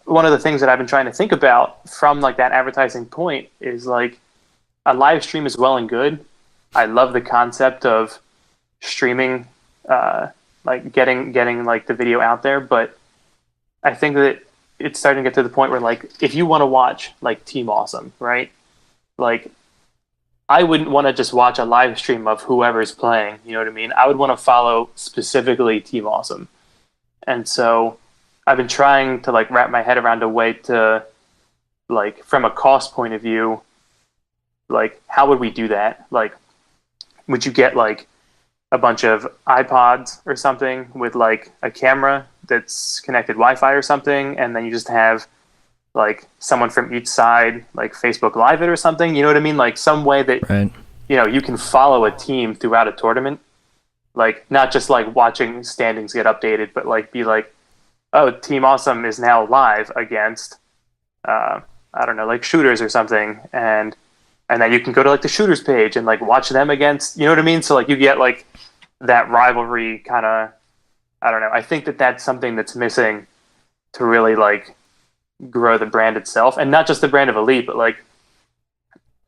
one of the things that I've been trying to think about from like that advertising point is like a live stream is well and good. I love the concept of streaming, like getting like the video out there. But I think that it's starting to get to the point where like, if you want to watch like Team Awesome, right? Like I wouldn't want to just watch a live stream of whoever's playing. You know what I mean? I would want to follow specifically Team Awesome. And so I've been trying to like wrap my head around a way to like, from a cost point of view, like how would we do that? Like, would you get like a bunch of iPods or something with like a camera that's connected Wi-Fi or something, and then you just have like someone from each side like Facebook Live it or something? You know what I mean? Like some way that, right, you can follow a team throughout a tournament. Like not just like watching standings get updated, but like be like, oh, Team Awesome is now live against, I don't know, like shooters or something. And then you can go to like the shooters page and like watch them against, you know what I mean? So like you get like that rivalry kind of, I don't know. I think that that's something that's missing to really like grow the brand itself, and not just the brand of Elite, but like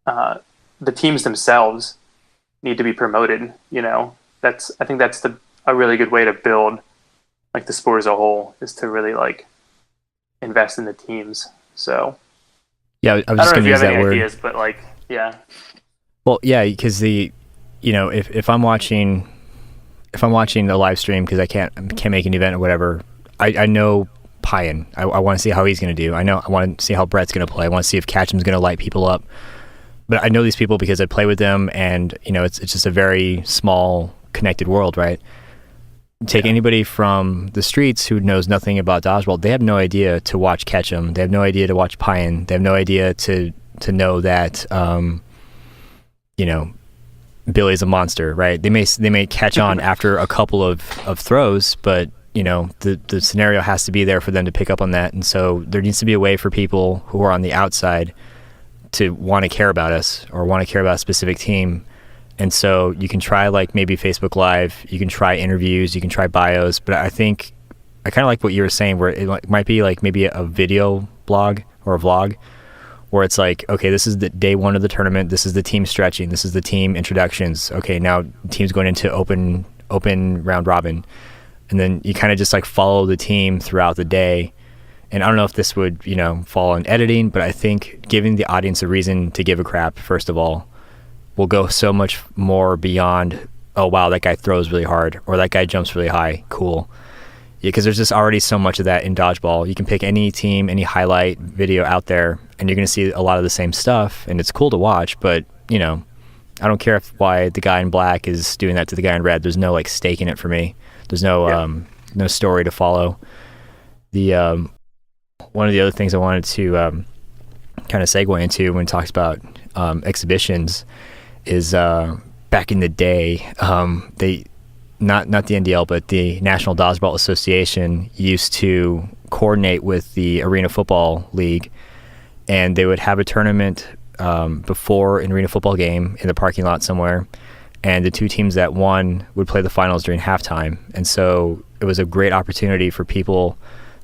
the teams themselves need to be promoted. I think that's a really good way to build like the sport as a whole, is to really like invest in the teams. So yeah, I was just going to use that word. Ideas, but like, yeah. Well, yeah, because if I'm watching the live stream, because I can't make an event or whatever, I know Pyan. I want to see how he's going to do. I want to see how Brett's going to play. I want to see if Catcham's going to light people up. But I know these people because I play with them, and it's just a very small connected world, right? Take anybody from the streets who knows nothing about dodgeball. They have no idea to watch Catcham. They have no idea to watch Pyan. They have no idea to know that Billy's a monster, right? They may catch on after a couple of throws, but the scenario has to be there for them to pick up on that. And so there needs to be a way for people who are on the outside to want to care about us, or want to care about a specific team. And so you can try like maybe Facebook Live, you can try interviews, you can try bios, but I think I kind of like what you were saying, where it might be like maybe a video blog or a vlog, where it's like, okay, this is the day one of the tournament, this is the team stretching, this is the team introductions, okay, now team's going into open round robin, and then you kind of just like follow the team throughout the day. And I don't know if this would fall in editing, but I think giving the audience a reason to give a crap, first of all, will go so much more beyond, oh wow, that guy throws really hard, or that guy jumps really high, cool. Yeah, because there's just already so much of that in dodgeball. You can pick any team, any highlight video out there, and you're going to see a lot of the same stuff, and it's cool to watch. But I don't care why the guy in black is doing that to the guy in red. There's no like stake in it for me. There's no no story to follow. The one of the other things I wanted to kind of segue into when it talks about exhibitions is back in the day, they not the NDL, but the National Dodgeball Association used to coordinate with the Arena Football League, and they would have a tournament before an arena football game in the parking lot somewhere, and the two teams that won would play the finals during halftime. And so it was a great opportunity for people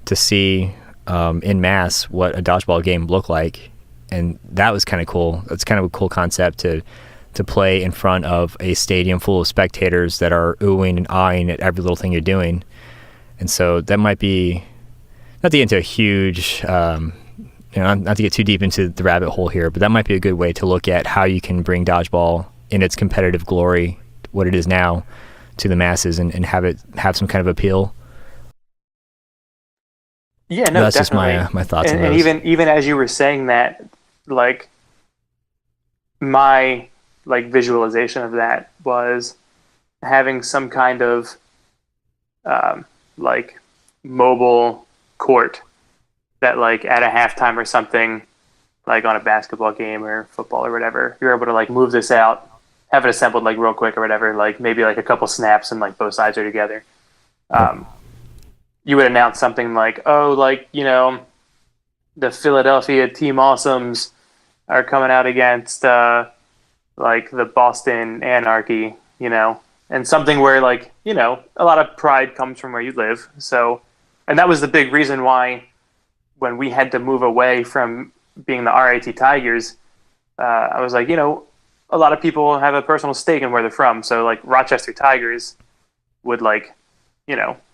to see in mass what a dodgeball game looked like, and that was kind of cool. It's kind of a cool concept to play in front of a stadium full of spectators that are oohing and eyeing at every little thing you're doing. And so that might be, not to get into a huge, not to get too deep into the rabbit hole here, but that might be a good way to look at how you can bring dodgeball in its competitive glory, what it is now, to the masses and have some kind of appeal. Yeah, no, that's definitely. Just my thoughts on and those. even as you were saying that, like my visualization of that was having some kind of mobile court that at a halftime or something, like on a basketball game or football or whatever, you're able to move this out, have it assembled real quick or whatever, maybe a couple snaps and both sides are together. You would announce something the Philadelphia Team Awesomes are coming out against the Boston Anarchy, and something where a lot of pride comes from where you live. So, and that was the big reason why when we had to move away from being the R.I.T. Tigers, I was a lot of people have a personal stake in where they're from. So Rochester Tigers would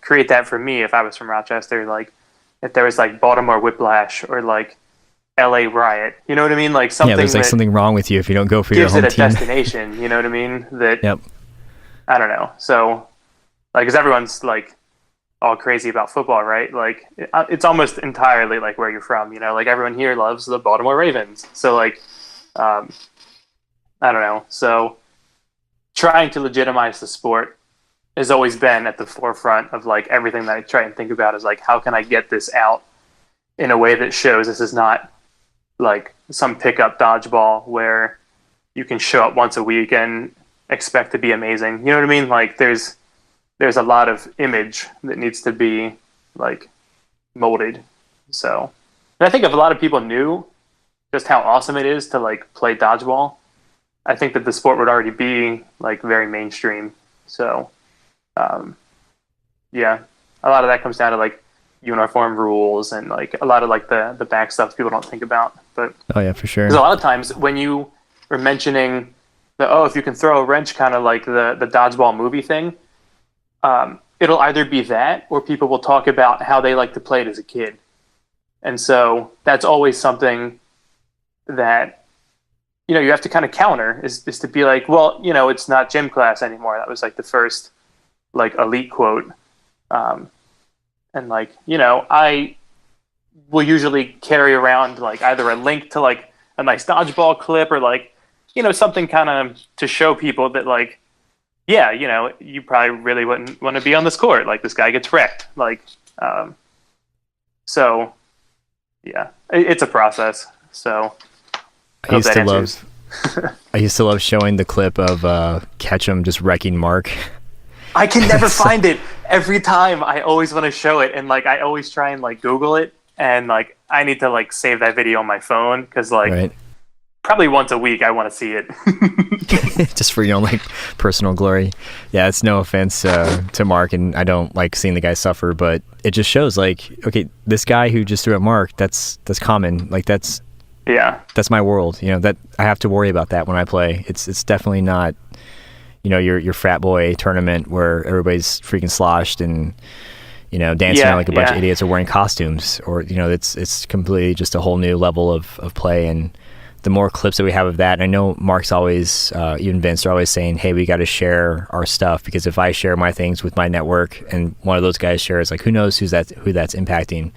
create that for me if I was from Rochester. If there was Baltimore Whiplash or L.A. Riot, you know what I mean? Something there's something wrong with you if you don't go for your home team. Gives it a destination, you know what I mean? That Yep. I don't know. So, because everyone's all crazy about football, right? It's almost entirely where you're from, everyone here loves the Baltimore Ravens. So I don't know. So trying to legitimize the sport has always been at the forefront of everything that I try and think about is how can I get this out in a way that shows this is not some pickup dodgeball where you can show up once a week and expect to be amazing. You know what I mean? There's a lot of image that needs to be molded. So, and I think if a lot of people knew just how awesome it is to play dodgeball, I think that the sport would already be very mainstream. So, yeah, a lot of that comes down to uniform rules and a lot of the back stuff people don't think about. But oh yeah, for sure. Because a lot of times when you were mentioning if you can throw a wrench, kind of the dodgeball movie thing, it'll either be that or people will talk about how they like to play it as a kid. And so that's always something that you have to kind of counter is to be well, it's not gym class anymore. That was the first elite quote. And I will usually carry around either a link to a nice dodgeball clip or something kind of to show people that yeah, you probably really wouldn't want to be on this court. This guy gets wrecked. So yeah, it's a process. So I used to love showing the clip of Ketchum just wrecking Mark. I can never find it. Every time I always want to show it, and I always try and Google it, and I need to save that video on my phone because right. Probably once a week I want to see it. Just for your own personal glory. Yeah, it's no offense to Mark, and I don't like seeing the guy suffer, but it just shows okay, this guy who just threw at Mark, that's common. That's my world. That I have to worry about that when I play. It's definitely not your frat boy tournament where everybody's freaking sloshed and dancing around like a bunch of idiots or wearing costumes, or it's completely just a whole new level of play, and the more clips that we have of that, and I know Mark's always, even Vince, are always saying, hey, we got to share our stuff, because if I share my things with my network and one of those guys shares, like, who knows who that's impacting.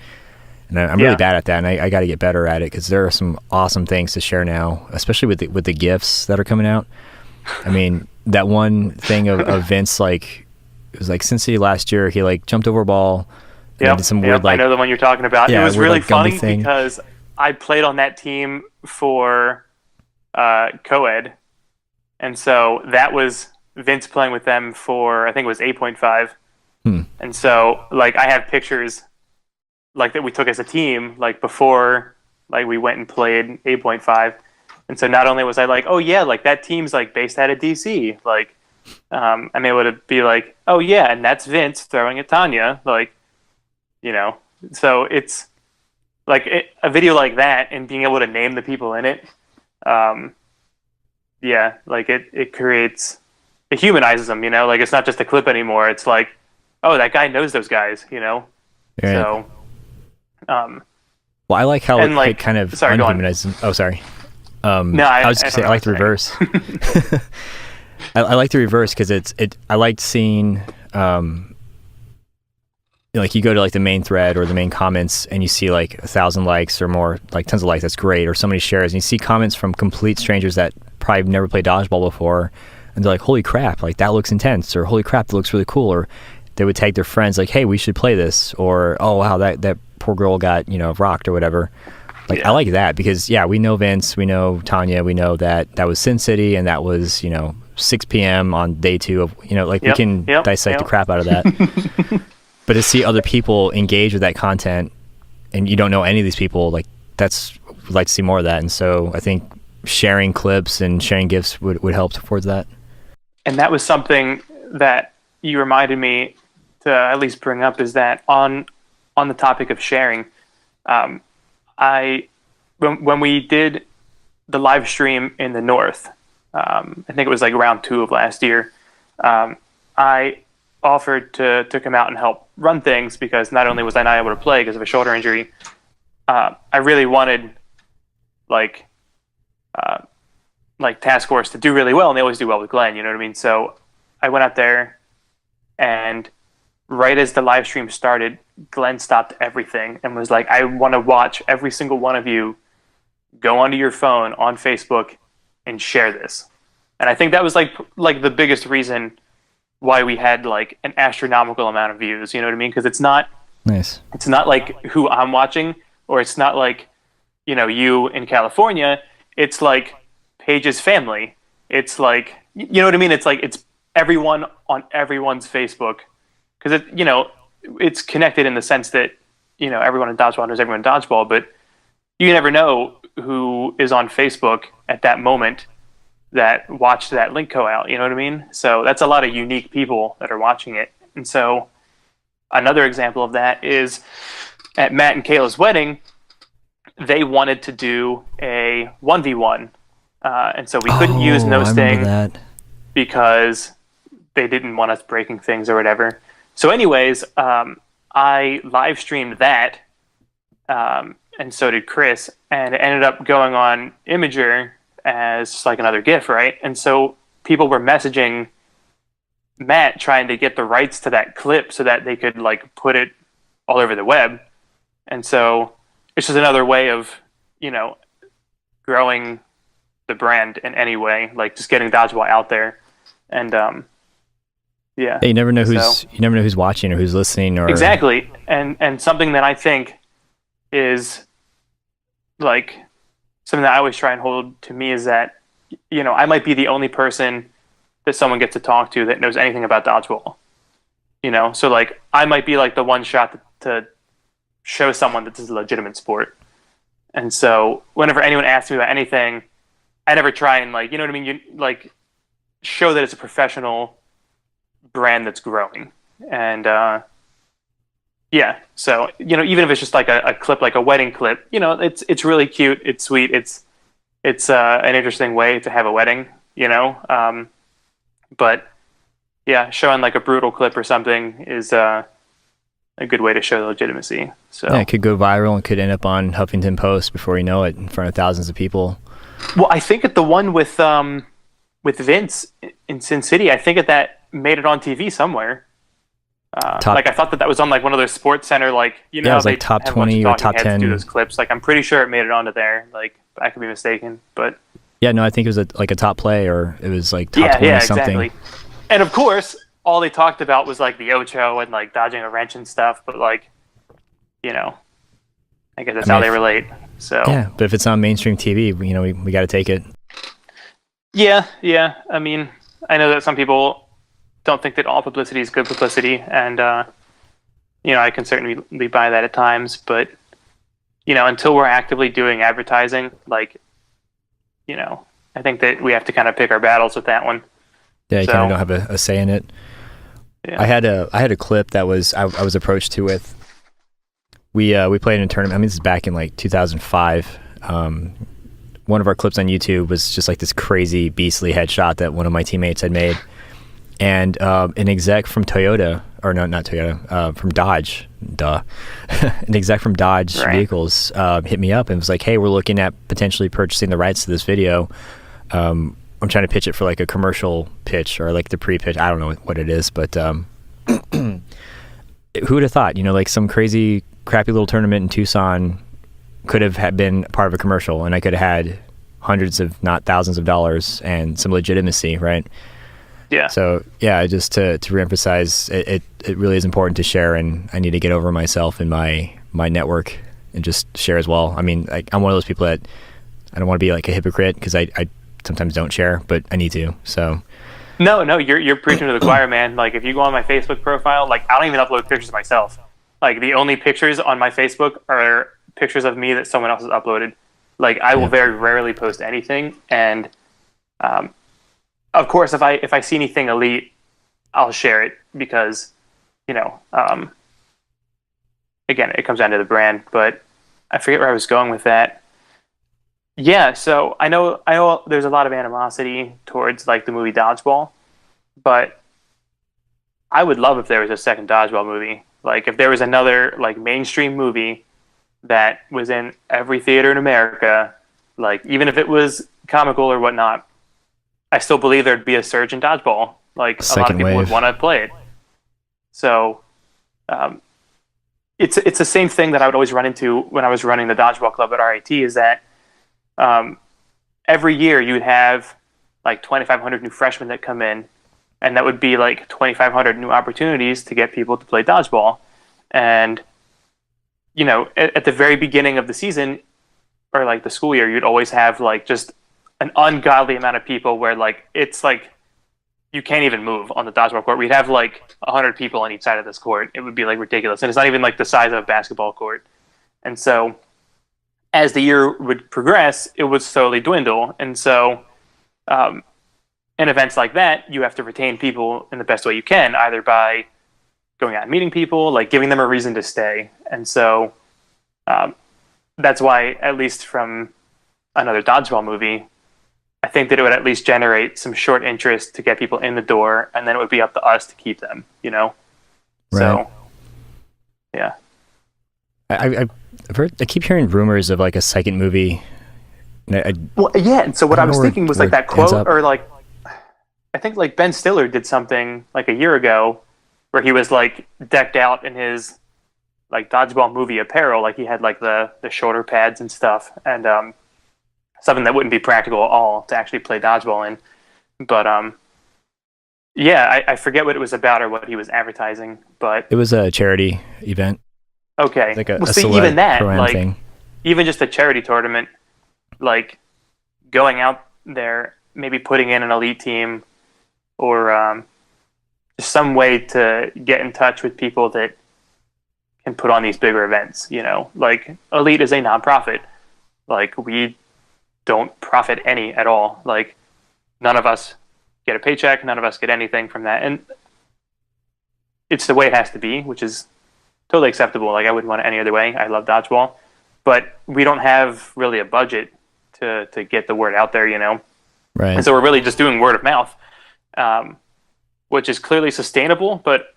And I'm really bad at that, and I got to get better at it, because there are some awesome things to share now, especially with the GIFs that are coming out. I mean, that one thing of Vince, like, it was like Sin City last year, he like jumped over a ball. Yeah, did some weird, like, I know the one you're talking about. Yeah, it was weird, really like, Gumby funny thing. because I played on that team for co-ed, and so that was Vince playing with them for, I think it was 8.5. And so, like, I have pictures like that we took as a team, like, before, like, we went and played 8.5. And so not only was I like, oh yeah, like, that team's like based out of DC, like, I'm able to be like, oh yeah, and that's Vince throwing at Tanya, like, you know. So it's like a video like that, and being able to name the people in it, like it creates, it humanizes them, you know. Like, it's not just a clip anymore. It's like, oh, that guy knows those guys, you know. Right. So, well, I like how it kind of unhumanizes them. Oh, sorry. No, I was just gonna say, I like the reverse. I like the reverse, because I liked seeing, like, you go to like the main thread or the main comments, and you see like 1,000 likes or more, like tons of likes. That's great. Or so many shares, and you see comments from complete strangers that probably have never played dodgeball before, and they're like, holy crap, like, that looks intense, or holy crap, that looks really cool. Or they would tag their friends like, hey, we should play this, or, oh wow, that poor girl got, you know, rocked or whatever. Like, I like that, because we know Vince, we know Tanya, we know that was Sin City, and that was, you know, 6 p.m. on day 2 of, you know, like, we can dissect the crap out of that. But to see other people engage with that content, and you don't know any of these people, like, we'd like to see more of that. And so I think sharing clips and sharing GIFs would help towards that. And that was something that you reminded me to at least bring up, is that on the topic of sharing, when we did the live stream in the North, I think it was like round 2 of last year, I offered to come out and help run things, because not only was I not able to play because of a shoulder injury, I really wanted like Task Force to do really well, and they always do well with Glenn, you know what I mean? So I went out there, and right as the live stream started, Glenn stopped everything and was like, I want to watch every single one of you go onto your phone on Facebook and share this. And I think that was like the biggest reason why we had like an astronomical amount of views, you know what I mean? Because it's not nice. It's not like who I'm watching, or it's not like, you know, you in California. It's like Paige's family. It's like, you know what I mean? It's like, it's everyone on everyone's Facebook, because it, you know, it's connected in the sense that, you know, everyone in dodgeball knows everyone in dodgeball, but you never know who is on Facebook at that moment that watched that link go out, you know what I mean? So that's a lot of unique people that are watching it. And so another example of that is at Matt and Kayla's wedding, they wanted to do a 1v1. And so we couldn't use No Sting because they didn't want us breaking things or whatever. So anyways, I live streamed that, and so did Chris, and it ended up going on Imager as just like another GIF, right? And so people were messaging Matt trying to get the rights to that clip so that they could like put it all over the web. And so it's just another way of, you know, growing the brand in any way, like just getting dodgeball out there. And yeah, you never know who's watching or who's listening, or exactly. And something that I think is like something that I always try and hold to me is that, you know, I might be the only person that someone gets to talk to that knows anything about dodgeball, you know? So like, I might be like the one shot to show someone that this is a legitimate sport. And so whenever anyone asks me about anything, I never try and like, you know what I mean? You like show that it's a professional brand that's growing. And yeah, so, you know, even if it's just like a clip, like a wedding clip, you know, it's really cute, it's sweet, it's an interesting way to have a wedding, you know. But yeah, showing like a brutal clip or something is a good way to show the legitimacy. So yeah, it could go viral and could end up on Huffington Post before you know it, in front of thousands of people. Well, I think at the one with Vince in Sin City, I think that made it on TV somewhere. Top, like I thought that was on like one of those Sports Center, like yeah, it how was like they top have a bunch of 20 or talking top heads to do 10. those clips. Like I'm pretty sure it made it onto there. Like I could be mistaken, but Yeah, no, I think it was like a top play, or it was like top yeah, 20 yeah, something. exactly. And of course, all they talked about was like the Ocho and like dodging a wrench and stuff. But like, you know, I guess I that's mean, how they relate. So yeah, but if it's on mainstream TV, we got to take it. yeah, yeah. I mean, I know that some people don't think that all publicity is good publicity, and I can certainly buy that at times. But until we're actively doing advertising, like, I think that we have to kind of pick our battles with that one. Yeah, you So, kind of don't have a say in it. yeah. I had a clip that I was approached to with. We played in a tournament. I mean, this is back in like 2005. One of our clips on YouTube was just like this crazy beastly headshot that one of my teammates had made, and an exec from Toyota, or no, not Toyota, from Dodge, an exec from Dodge Vehicles hit me up and was like, "Hey, we're looking at potentially purchasing the rights to this video. I'm trying to pitch it for like a commercial pitch or like the pre-pitch. I don't know what it is, but who would have thought? Like some crazy, crappy little tournament in Tucson could have been part of a commercial, and I could have had hundreds of not thousands of dollars and some legitimacy, right? Yeah. So yeah, just to reemphasize, it really is important to share, and I need to get over myself and my network and just share as well. I mean, I'm one of those people that I don't want to be like a hypocrite because I sometimes don't share, but I need to. So No, you're preaching to the choir, man. Like if you go on my Facebook profile, like I don't even upload pictures of myself. Like the only pictures on my Facebook are pictures of me that someone else has uploaded. Like I will very rarely post anything, and of course, if I see anything elite, I'll share it because, again, it comes down to the brand. But I forget where I was going with that. Yeah, so I know there's a lot of animosity towards like the movie Dodgeball, but I would love if there was a second Dodgeball movie. Like if there was another like mainstream movie that was in every theater in America, like even if it was comical or whatnot, I still believe there'd be a surge in Dodgeball. Like a lot of people would want to play it. So it's the same thing that I would always run into when I was running the Dodgeball Club at R.I.T. is that every year you would have like 2,500 new freshmen that come in, and that would be like 2,500 new opportunities to get people to play Dodgeball. And, at the very beginning of the season or like the school year, you'd always have like just an ungodly amount of people where like it's like you can't even move on the dodgeball court. We'd have like 100 people on each side of this court. It would be like ridiculous, and it's not even like the size of a basketball court. And so as the year would progress, it would slowly dwindle. And so in events like that, you have to retain people in the best way you can, either by going out and meeting people, like giving them a reason to stay. And so that's why, at least from another dodgeball movie, I think that it would at least generate some short interest to get people in the door, and then it would be up to us to keep them, Right. So, yeah. I've heard, I keep hearing rumors of like a second movie. Well, yeah, and so what I was thinking was like that quote, or like, I think like Ben Stiller did something like a year ago where he was like decked out in his like dodgeball movie apparel, like he had like the shoulder pads and stuff, and something that wouldn't be practical at all to actually play dodgeball in. But yeah, I forget what it was about or what he was advertising, but it was a charity event. Okay, like a see, even that, like thing. Even just a charity tournament, like going out there, maybe putting in an elite team, or just some way to get in touch with people that can put on these bigger events. Like Elite is a nonprofit. Like we don't profit any at all. Like none of us get a paycheck. None of us get anything from that. And it's the way it has to be, which is totally acceptable. Like I wouldn't want it any other way. I love dodgeball, but we don't have really a budget to get the word out there, Right. And so we're really just doing word of mouth, which is clearly sustainable, but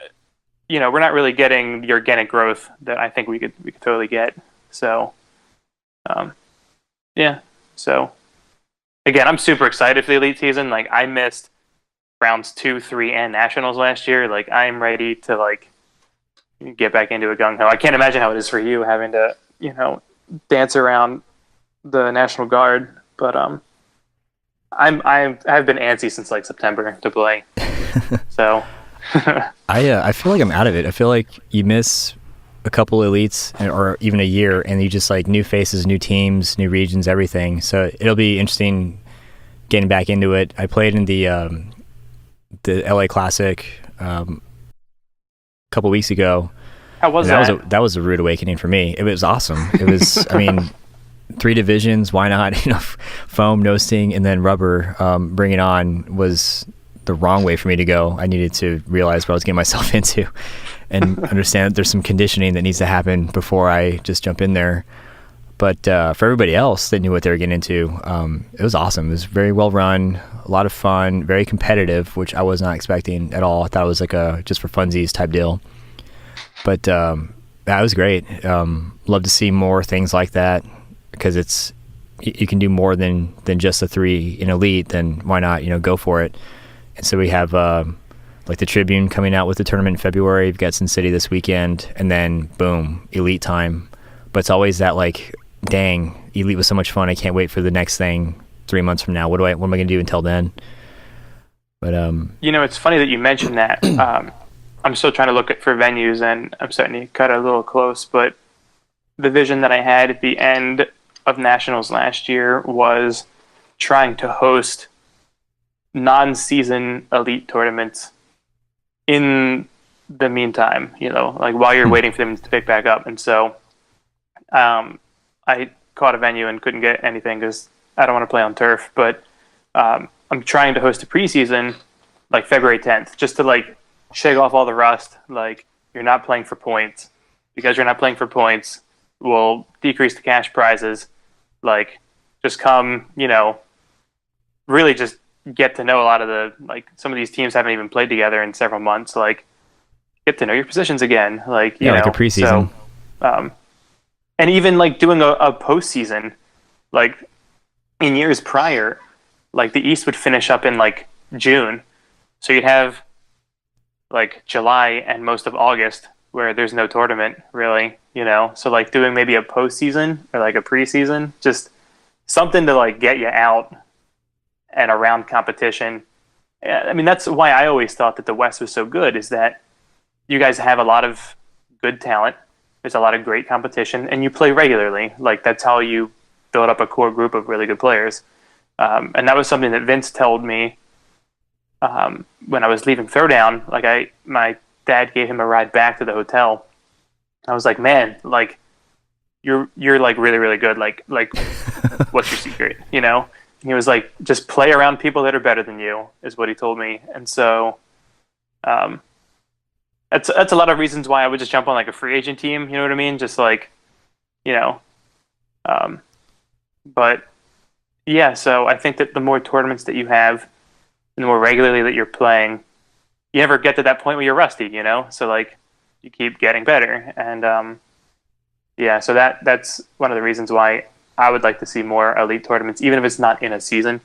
we're not really getting the organic growth that I think we could totally get. So, yeah. So again, I'm super excited for the Elite season. Like, I missed rounds 2, 3, and nationals last year. Like, I'm ready to like get back into a gung ho. I can't imagine how it is for you having to, dance around the National Guard. But I've been antsy since like September to play. So I feel like I'm out of it. I feel like you miss a couple elites or even a year, and you just like new faces, new teams, new regions, everything. So it'll be interesting getting back into it. I played in the LA Classic a couple weeks ago. How was that? That was a rude awakening for me. It was awesome. It was, I mean, 3 divisions. Why not? Foam, no sting, and then rubber. Bring it on was the wrong way for me to go. I needed to realize what I was getting myself into, and understand that there's some conditioning that needs to happen before I just jump in there. But for everybody else that knew what they were getting into, it was awesome. It was very well run, a lot of fun, very competitive, which I was not expecting at all. I thought it was like a just for funsies type deal. But that was great. Love to see more things like that, because you can do more than just the 3 in Elite. Then why not go for it? And so we have like the Tribune coming out with the tournament in February. We've got Sin City this weekend, and then boom, Elite time. But it's always that like, dang, Elite was so much fun. I can't wait for the next thing 3 months from now. What am I going to do until then? But it's funny that you mentioned that. I'm still trying to look for venues, and I'm starting to cut it a little close. But the vision that I had at the end of Nationals last year was trying to host non-season Elite tournaments in the meantime, like while you're waiting for them to pick back up. And so I caught a venue and couldn't get anything because I don't want to play on turf. But I'm trying to host a preseason like February 10th, just to like shake off all the rust. Like, you're not playing for points. Because you're not playing for points, we'll decrease the cash prizes. Like, just come, really just get to know a lot of the, like, some of these teams haven't even played together in several months. Like, get to know your positions again. Like, you know, like a preseason. So, and even like doing a postseason, like in years prior, like the East would finish up in like June. So you'd have like July and most of August where there's no tournament really, so like doing maybe a postseason or like a preseason, just something to like get you out and around competition. I mean, that's why I always thought that the West was so good, is that you guys have a lot of good talent. There's a lot of great competition, and you play regularly. Like, that's how you build up a core group of really good players. And that was something that Vince told me when I was leaving Throwdown. Like, my dad gave him a ride back to the hotel. I was like, man, like, you're like really, really good. Like what's your secret? And he was like, just play around people that are better than you, is what he told me. And so, that's a lot of reasons why I would just jump on like a free agent team. You know what I mean? Just like, but yeah. So I think that the more tournaments that you have, and the more regularly that you're playing, you never get to that point where you're rusty. So like, you keep getting better. And yeah. So that's one of the reasons why I would like to see more Elite tournaments, even if it's not in a season,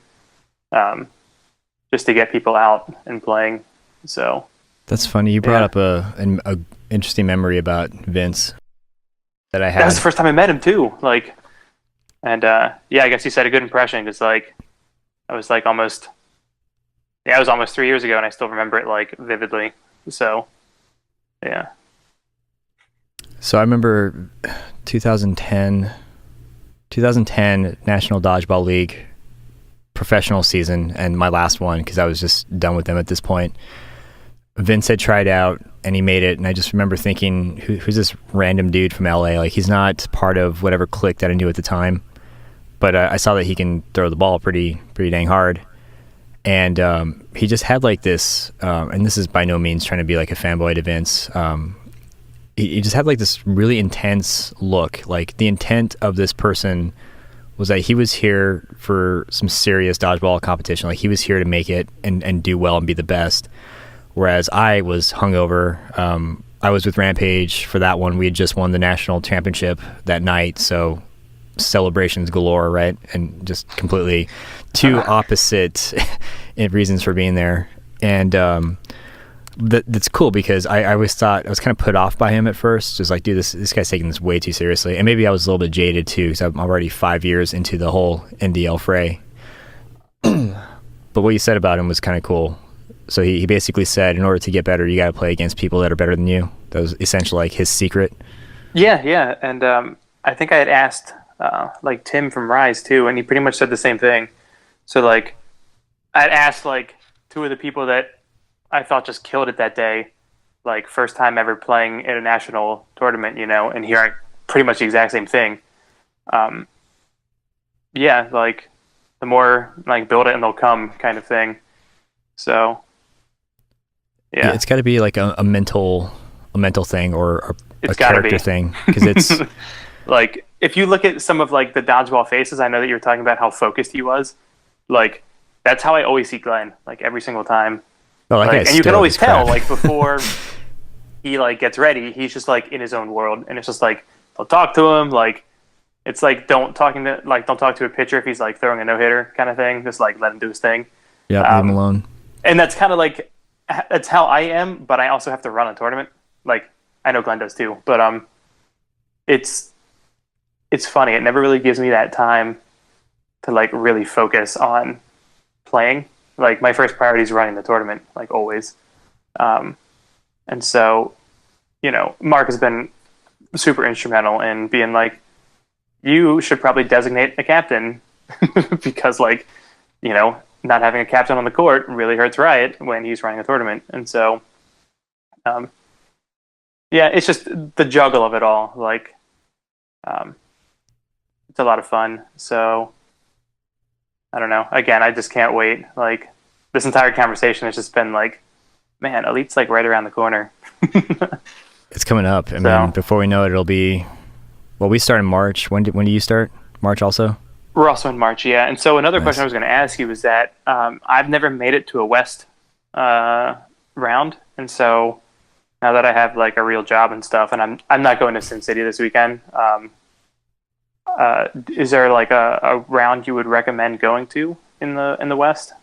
just to get people out and playing. So. That's funny. You brought up a interesting memory about Vince that I had. That was the first time I met him too. Like, and I guess he said a good impression, because like, it was almost 3 years ago, and I still remember it like vividly. So, yeah. So I remember 2010 National Dodgeball League professional season, and my last one, because I was just done with them at this point. Vince had tried out and he made it, and I just remember thinking, who's this random dude from LA? Like, he's not part of whatever clique that I knew at the time, but I saw that he can throw the ball pretty dang hard, and he just had like this, and this is by no means trying to be like a fanboy to Vince. He just had like this really intense look. Like, the intent of this person was that he was here for some serious dodgeball competition. Like, he was here to make it and do well and be the best. Whereas I was hungover. I was with Rampage for that one. We had just won the national championship that night, so celebrations galore, right? And just completely two opposite reasons for being there. And that's cool because I always thought I was kind of put off by him at first. Just like, dude, this guy's taking this way too seriously. And maybe I was a little bit jaded too because I'm already 5 years into the whole NDL fray. But what you said about him was kind of cool. So he basically said, in order to get better, you got to play against people that are better than you. That was essentially like his secret. Yeah. And I think I had asked like Tim from Rise too, and he pretty much said the same thing. So like I'd asked like two of the people that I thought just killed it that day, like first time ever playing in a national tournament, and hearing pretty much the exact same thing. Yeah, like the more like build it and they'll come kind of thing. So yeah, it's got to be like a mental thing or a character thing, because it's like if you look at some of like the dodgeball faces, I know that you're talking about how focused he was. Like that's how I always see Glenn, like every single time. Oh, and you can always tell, like before he like gets ready, he's just like in his own world, and it's just like don't talk to him. Like it's like don't talk to a pitcher if he's like throwing a no hitter kind of thing. Just like let him do his thing. Yeah, leave him alone. And that's kind of like that's how I am, but I also have to run a tournament. Like I know Glenn does too, but it's funny. It never really gives me that time to like really focus on playing. Like my first priority is running the tournament, like always. And so, Mark has been super instrumental in being like, you should probably designate a captain because like, not having a captain on the court really hurts R.I.T when he's running a tournament. And so, yeah, it's just the juggle of it all. Like, it's a lot of fun. So I don't know. Again, I just can't wait. Like this entire conversation has just been like, man, Elite's like right around the corner. It's coming up. I mean, before we know it, it'll be. Well, we start in March. When do you start? March also. We're also in March, yeah. And so another question I was going to ask you was that I've never made it to a West round, and so now that I have like a real job and stuff, and I'm not going to Sin City this weekend. Is there like a round you would recommend going to in the West?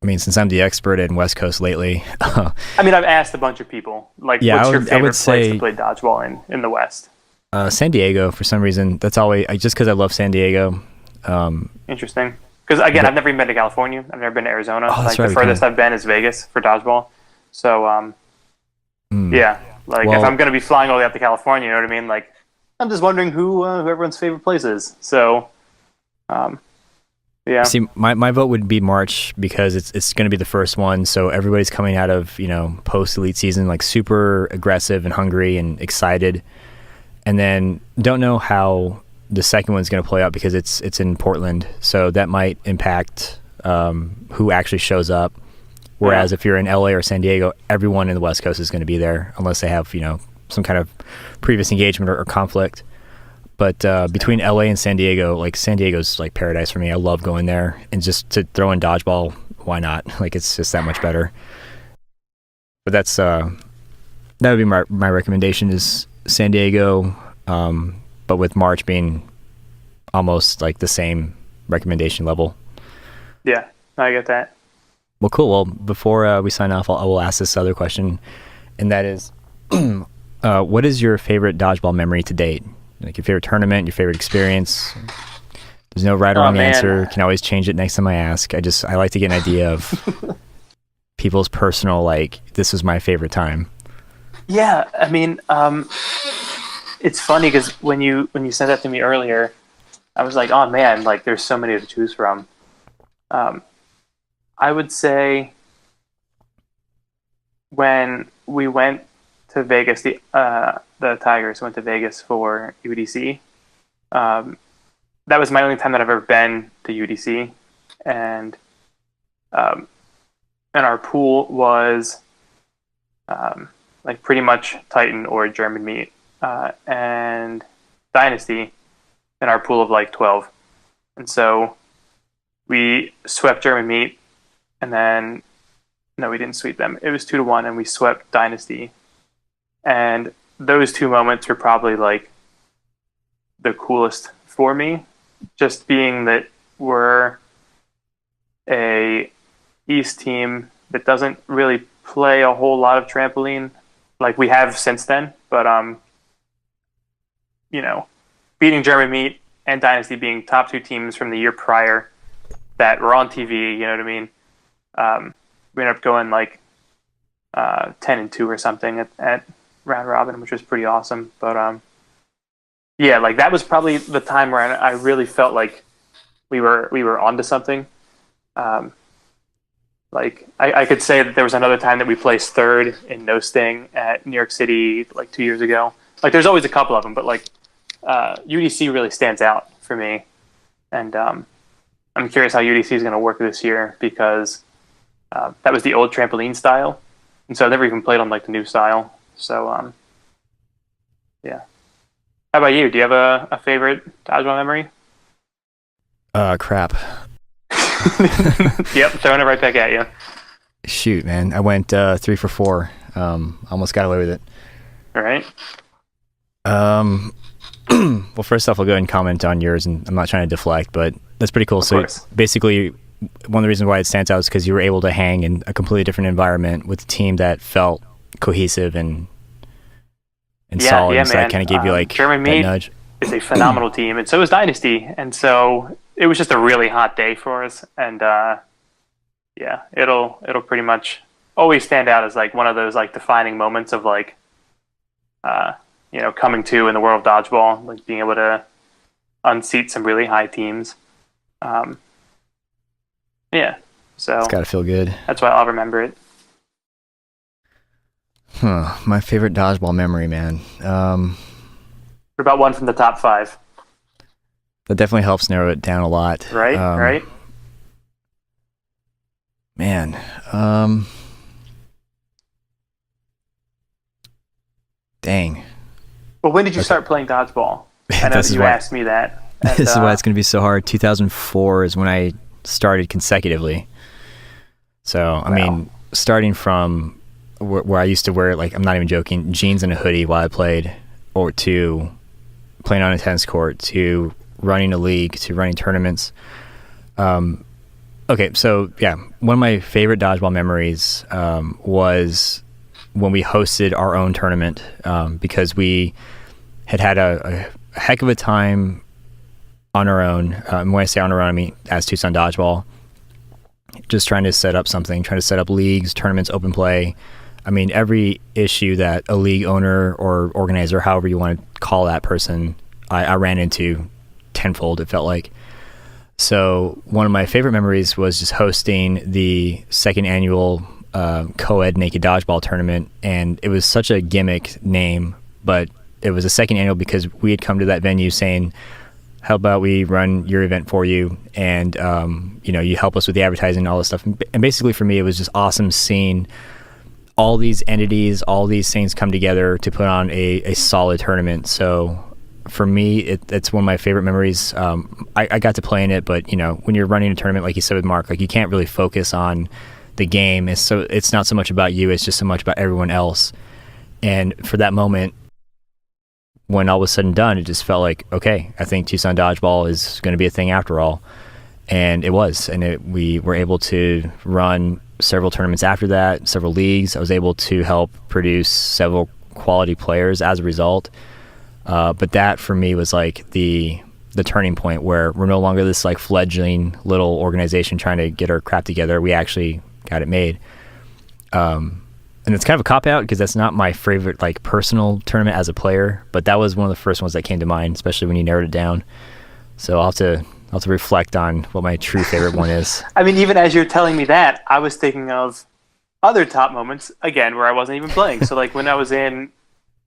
I mean, since I'm the expert in West Coast lately, I mean, I've asked a bunch of people. Like, what's your favorite place to play dodgeball in the West? San Diego, for some reason. That's always just because I love San Diego. Interesting. Because again, I've never even been to California. I've never been to Arizona. Oh, like the furthest I've been is Vegas for dodgeball. So, yeah, like if I'm going to be flying all the way up to California, you know what I mean? Like, I'm just wondering who everyone's favorite place is. So, yeah. See, my vote would be March because it's going to be the first one. So everybody's coming out of post elite season like super aggressive and hungry and excited, and then don't know how the second one's going to play out because it's in Portland. So that might impact who actually shows up. Whereas if you're in LA or San Diego, everyone in the West Coast is going to be there unless they have, some kind of previous engagement or conflict. But between LA and San Diego, like San Diego's like paradise for me. I love going there, and just to throw in dodgeball, why not? Like it's just that much better. But that's that would be my recommendation is San Diego, but with March being almost like the same recommendation level. Yeah, I get that. Well, cool. Well, before we sign off, I will ask this other question, and that is, what is your favorite dodgeball memory to date? Like your favorite tournament, your favorite experience? There's no right or wrong answer. Can always change it next time I ask. I like to get an idea of people's personal, like, this was my favorite time. Yeah, I mean, it's funny because when you sent that to me earlier, I was like, oh man, like there's so many to choose from. I would say when we went to Vegas, the Tigers went to Vegas for UDC. That was my only time that I've ever been to UDC, and our pool was like pretty much Titan or German meat and Dynasty in our pool of like 12, and so we swept German meat, and then no, we didn't sweep them. It was 2-1, and we swept Dynasty. And those two moments were probably like the coolest for me, just being that we're a East team that doesn't really play a whole lot of trampoline like we have since then. But you know, beating German Meat and Dynasty being top two teams from the year prior that were on TV, you know what I mean? We ended up going like 10-2 or something at round robin, which was pretty awesome. But yeah, like that was probably the time where I really felt like we were onto something. Like I could say that there was another time that we placed third in No Sting at New York City like 2 years ago. Like there's always a couple of them, but like UDC really stands out for me, and I'm curious how UDC is going to work this year because that was the old trampoline style, and so I've never even played on like the new style. So yeah. How about you? Do you have a favorite dodgeball memory? Crap. Yep, throwing it right back at you. Shoot, man. I went 3 for 4. Almost got away with it. All right. Well, first off, I'll go ahead and comment on yours, and I'm not trying to deflect, but that's pretty cool. So basically, one of the reasons why it stands out is because you were able to hang in a completely different environment with a team that felt cohesive and solid. Yeah, so man. that kind of gave you like German Meat nudge. Is a phenomenal team, and so is Dynasty. And so it was just a really hot day for us, and yeah, it'll pretty much always stand out as like one of those like defining moments of like you know, coming to in the world of dodgeball, like being able to unseat some really high teams. Yeah, so It's got to feel good. That's why I'll remember it. My favorite dodgeball memory, man. What about one from the top 5? That definitely helps narrow it down a lot. Right, right. Man, dang. Well, when did you start playing dodgeball? I know you asked me that. And, this is why it's going to be so hard. 2004 is when I started consecutively. So, I mean, starting from where I used to wear, like, I'm not even joking, jeans and a hoodie while I played, or to playing on a tennis court, to running a league, to running tournaments. Okay, so, yeah, one of my favorite dodgeball memories was when we hosted our own tournament, because we had a heck of a time on our own. When I say on our own, I mean as Tucson Dodgeball, just trying to set up something, trying to set up leagues, tournaments, open play. I mean, every issue that a league owner or organizer, however you want to call that person, I ran into tenfold, it felt like. So one of my favorite memories was just hosting the second annual co-ed naked dodgeball tournament, and it was such a gimmick name, but it was a second annual because we had come to that venue saying, how about we run your event for you, and you know, you help us with the advertising and all this stuff. And basically for me, it was just awesome seeing all these entities, all these things come together to put on a solid tournament. So for me, it's one of my favorite memories. I got to play in it, but you know, when you're running a tournament, like you said with Mark, like you can't really focus on the game. It's not so much about you, it's just so much about everyone else. And for that moment, when all was said and done, it just felt like, okay, I think Tucson Dodgeball is going to be a thing after all. And it was. And we were able to run several tournaments after that, several leagues. I was able to help produce several quality players as a result. But that, for me, was like the turning point where we're no longer this like fledgling little organization trying to get our crap together. We actually got it made. And it's kind of a cop-out because that's not my favorite like personal tournament as a player, but that was one of the first ones that came to mind, especially when you narrowed it down. So I'll have to reflect on what my true favorite one is. I mean, even as you're telling me that, I was thinking of other top moments, again, where I wasn't even playing. So like when I was in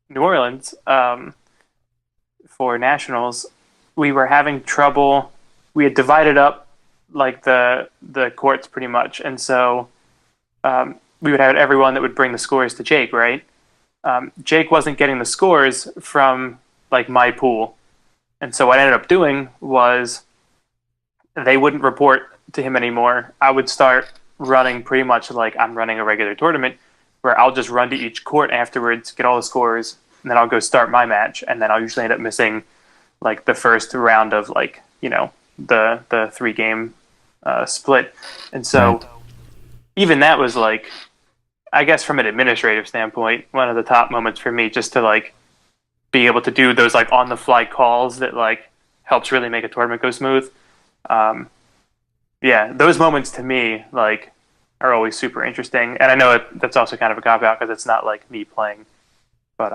New Orleans for Nationals, we were having trouble. We had divided up like the courts pretty much, and so we would have everyone that would bring the scores to Jake, right? Jake wasn't getting the scores from like my pool, and so what I ended up doing was they wouldn't report to him anymore. I would start running pretty much like I'm running a regular tournament, where I'll just run to each court afterwards, get all the scores, and then I'll go start my match, and then I'll usually end up missing like the first round of like, you know, the 3-game split. And so even that was like, I guess from an administrative standpoint, one of the top moments for me, just to like be able to do those like on the fly calls that like helps really make a tournament go smooth. Yeah, those moments to me like are always super interesting. And I know that's also kind of a cop out because it's not like me playing, but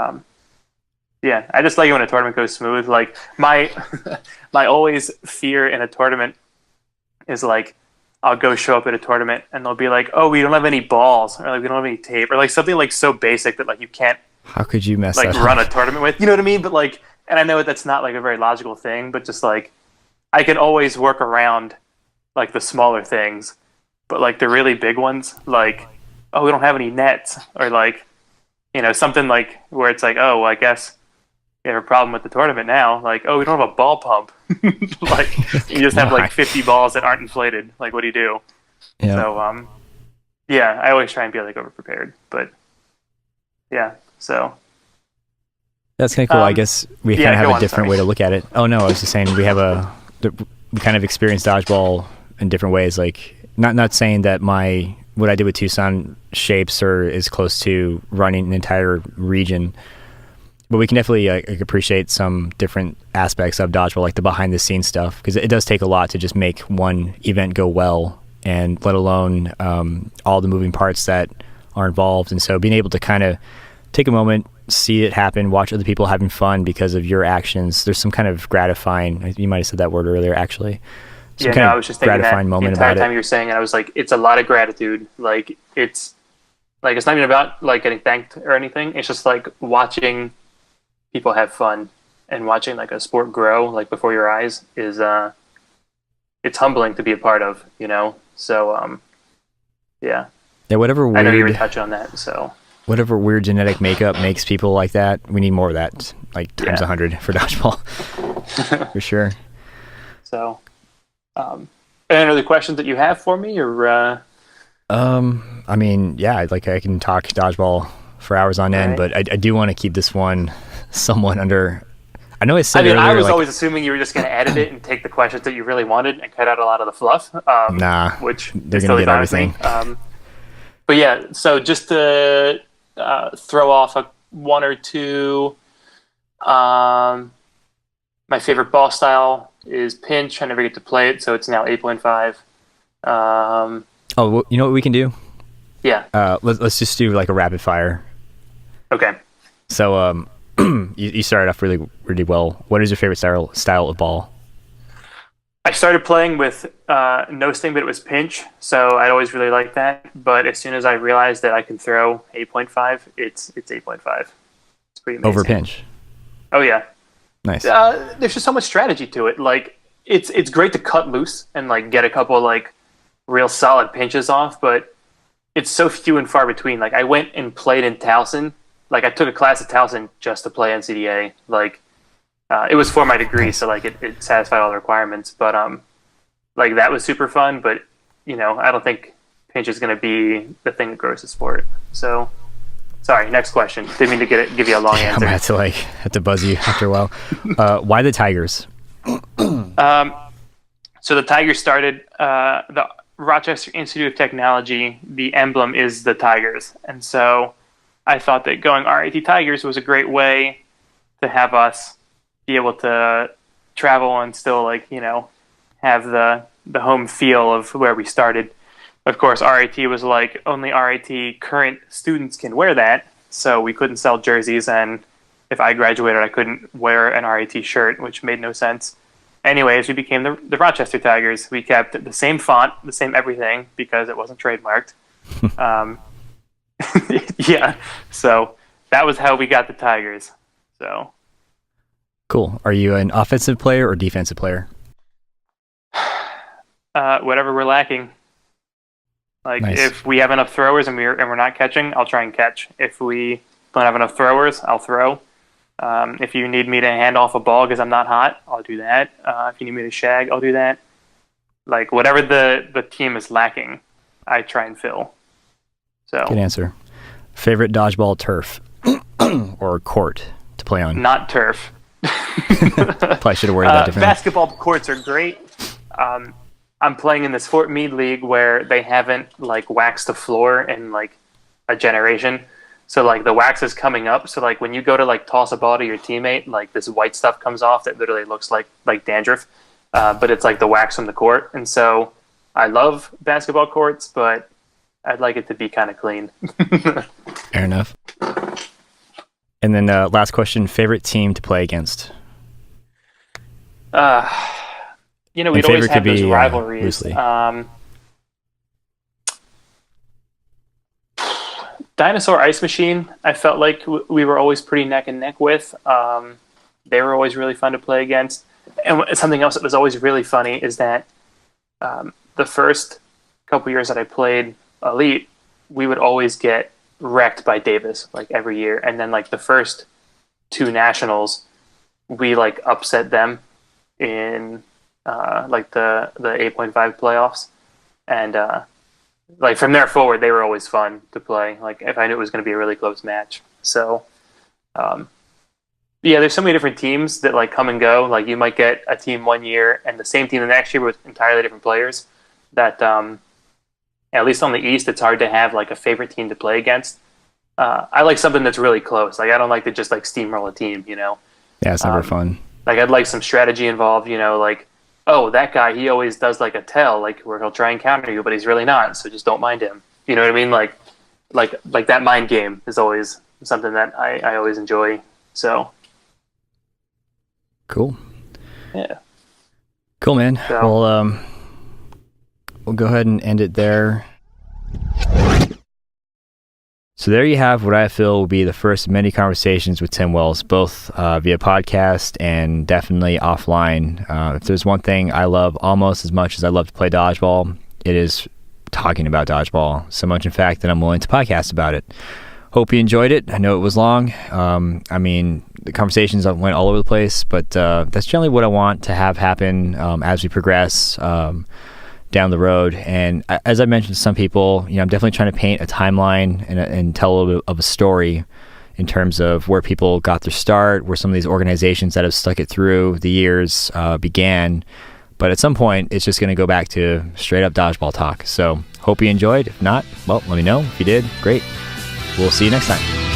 yeah, I just like it when a tournament goes smooth. Like my my always fear in a tournament is like I'll go show up at a tournament and they'll be like, "Oh, we don't have any balls," or like, "We don't have any tape," or like something like so basic that like you can't. How could you mess like that run up? a tournament with? You know what I mean? But like, and I know that's not like a very logical thing, but just like I can always work around like the smaller things, but like the really big ones, like, oh, we don't have any nets, or like, you know, something like where it's like, oh, well, I guess you have a problem with the tournament now. Like, oh, we don't have a ball pump. Like, you just have like 50 balls that aren't inflated. Like, what do you do? Yeah. So, yeah, I always try and be like over prepared, but yeah, so. That's kind of cool. I guess we kind of have a different way to look at it. Oh no, I was just saying we kind of experience dodgeball in different ways. Like, not saying that what I did with Tucson shapes or is close to running an entire region, but we can definitely appreciate some different aspects of dodgeball, like the behind the scenes stuff, because it does take a lot to just make one event go well, and let alone all the moving parts that are involved. And so being able to kind of take a moment, see it happen, watch other people having fun because of your actions, there's some kind of gratifying, you might have said that word earlier actually, some I was just thinking that moment the entire about time you were saying it. I was like, it's a lot of gratitude. Like it's not even about like getting thanked or anything. It's just like watching people have fun and watching like a sport grow like before your eyes is it's humbling to be a part of, you know. So yeah, whatever weird, I know you were touching on that. So whatever weird genetic makeup makes people like that, we need more of that, like times 100 for dodgeball. For sure. So any other questions that you have for me, or I mean, yeah, like I can talk dodgeball for hours on end, but I do want to keep this one somewhat under. I know I said earlier, I was always assuming you were just going to edit it and take the questions that you really wanted and cut out a lot of the fluff. Nah, which they're going to get everything. But yeah, so just to throw off one or two, my favorite ball style is pinch. I never get to play it, so it's now 8.5. Well, you know what we can do? Yeah. Let's just do like a rapid fire. Okay. So you started off really, really well. What is your favorite style of ball? I started playing with no sting, but it was pinch, so I'd always really liked that. But as soon as I realized that I can throw 8.5, it's 8.5. It's pretty amazing. Over pinch? Oh, yeah. Nice. There's just so much strategy to it. Like, it's great to cut loose and like get a couple of like real solid pinches off, but it's so few and far between. Like, I went and played in Towson. Like, I took a class at Towson just to play NCDA. Like, it was for my degree, so like it satisfied all the requirements. But like that was super fun. But you know, I don't think pinch is going to be the thing that grows the sport. So, sorry. Next question. Didn't mean to give you a long answer. I'm gonna have to buzz you after a while. Why the Tigers? So the Tigers started the Rochester Institute of Technology. The emblem is the Tigers, and so I thought that going R.I.T. Tigers was a great way to have us be able to travel and still, like, you know, have the home feel of where we started. Of course, R.I.T. was like only R.I.T. current students can wear that, so we couldn't sell jerseys, and if I graduated, I couldn't wear an R.I.T. shirt, which made no sense. Anyways, we became the Rochester Tigers. We kept the same font, the same everything, because it wasn't trademarked. Yeah, so that was how we got the Tigers. So cool. Are you an offensive player or defensive player? Whatever we're lacking. Like, nice. If we have enough throwers and we're not catching, I'll try and catch. If we don't have enough throwers, I'll throw. If you need me to hand off a ball because I'm not hot, I'll do that. If you need me to shag, I'll do that. Like, whatever the team is lacking, I try and fill. So good answer. Favorite dodgeball turf or court to play on? Not turf. Probably should have worded that differently. Basketball courts are great. I'm playing in this Fort Meade league where they haven't like waxed the floor in like a generation. So like the wax is coming up. So like when you go to like toss a ball to your teammate, like this white stuff comes off that literally looks like dandruff. But it's like the wax from the court. And so I love basketball courts, but I'd like it to be kind of clean. Fair enough. And then last question, favorite team to play against? We'd always have those rivalries. Dinosaur Ice Machine, I felt like we were always pretty neck and neck with. They were always really fun to play against. And something else that was always really funny is that the first couple years that I played Elite, we would always get wrecked by Davis like every year. And then like the first 2 nationals, we like upset them in like the 8.5 playoffs. And like from there forward, they were always fun to play. Like if I knew it was going to be a really close match. So there's so many different teams that like come and go. Like you might get a team one year and the same team the next year with entirely different players. That at least on the East, it's hard to have like a favorite team to play against. I like something that's really close. Like I don't like to just like steamroll a team. Yeah, it's never fun. Like I'd like some strategy involved. Like, oh, that guy, he always does like a tell, like where he'll try and counter you, but he's really not. So just don't mind him. You know what I mean? Like that mind game is always something that I always enjoy. So. Cool. Yeah. Cool, man. So, well, we'll go ahead and end it there. So there you have what I feel will be the first of many conversations with Tim Wells, both via podcast and definitely offline. If there's one thing I love almost as much as I love to play dodgeball, it is talking about dodgeball. So much, in fact, that I'm willing to podcast about it. Hope you enjoyed it. I know it was long. The conversations went all over the place, but that's generally what I want to have happen as we progress down the road. And as I mentioned to some people, I'm definitely trying to paint a timeline and tell a little bit of a story in terms of where people got their start, where some of these organizations that have stuck it through the years began. But at some point, it's just going to go back to straight up dodgeball talk. So hope you enjoyed. If not, well, let me know. If you did, great. We'll see you next time.